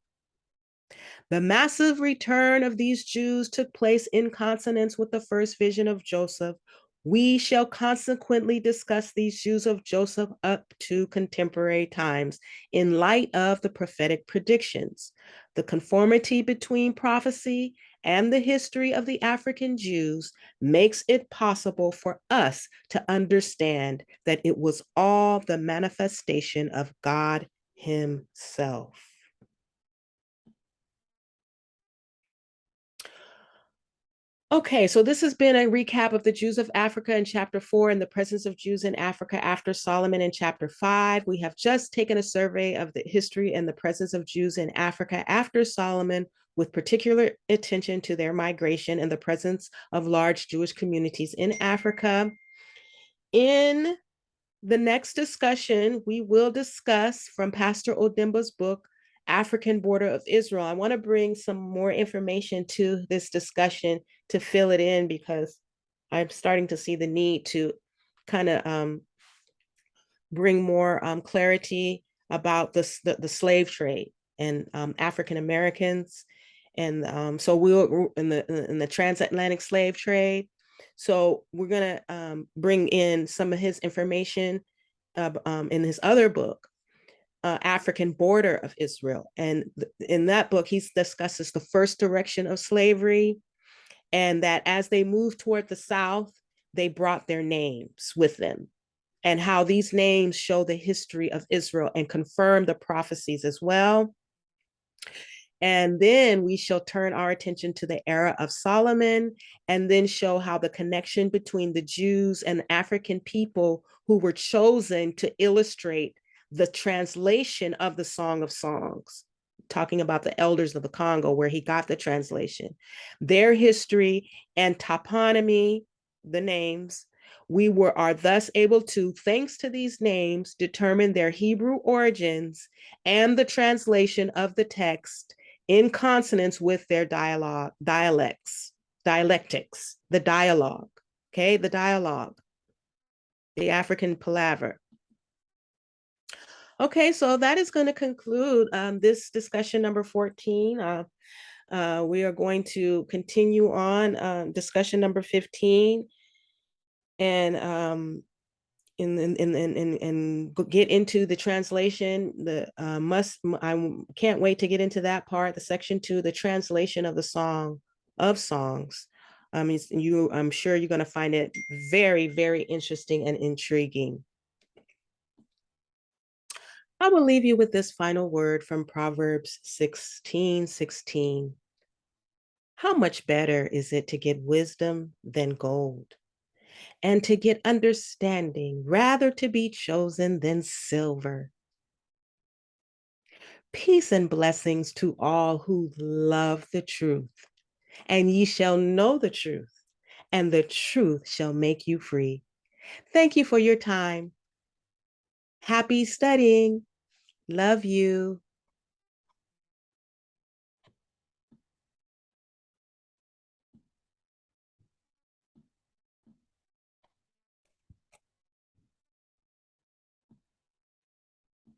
The massive return of these Jews took place in consonance with the first vision of Joseph. We shall consequently discuss these Jews of Joseph up to contemporary times in light of the prophetic predictions. The conformity between prophecy and the history of the African Jews makes it possible for us to understand that it was all the manifestation of God Himself. Okay, so this has been a recap of the Jews of Africa in chapter 4 and the presence of Jews in Africa after Solomon in chapter 5. We have just taken a survey of the history and the presence of Jews in Africa after Solomon, with particular attention to their migration and the presence of large Jewish communities in Africa. In the next discussion, we will discuss from Pastor Odimba's book, African Border of Israel. I want to bring some more information to this discussion to fill it in because I'm starting to see the need to kind of bring more clarity about the slave trade and African Americans. And so we'll in the transatlantic slave trade. So we're gonna bring in some of his information in his other book, African Border of Israel. And in that book, he discusses the first direction of slavery, and that as they moved toward the South, they brought their names with them, and how these names show the history of Israel and confirm the prophecies as well. And then we shall turn our attention to the era of Solomon and then show how the connection between the Jews and African people who were chosen to illustrate the translation of the Song of Songs, talking about the elders of the Congo, where he got the translation, their history and toponymy, the names. We are thus able to, thanks to these names, determine their Hebrew origins and the translation of the text in consonance with their dialectics, the dialogue, okay, the dialogue, the African palaver. Okay, so that is going to conclude this discussion number 14. We are going to continue on discussion number 15 and get into the translation. I can't wait to get into that part, the section 2, the translation of the Song of Songs. I'm sure you're going to find it very, very interesting and intriguing. I will leave you with this final word from Proverbs 16:16. How much better is it to get wisdom than gold, and to get understanding rather to be chosen than silver? Peace and blessings to all who love the truth, and ye shall know the truth, and the truth shall make you free. Thank you for your time. Happy studying. Love you.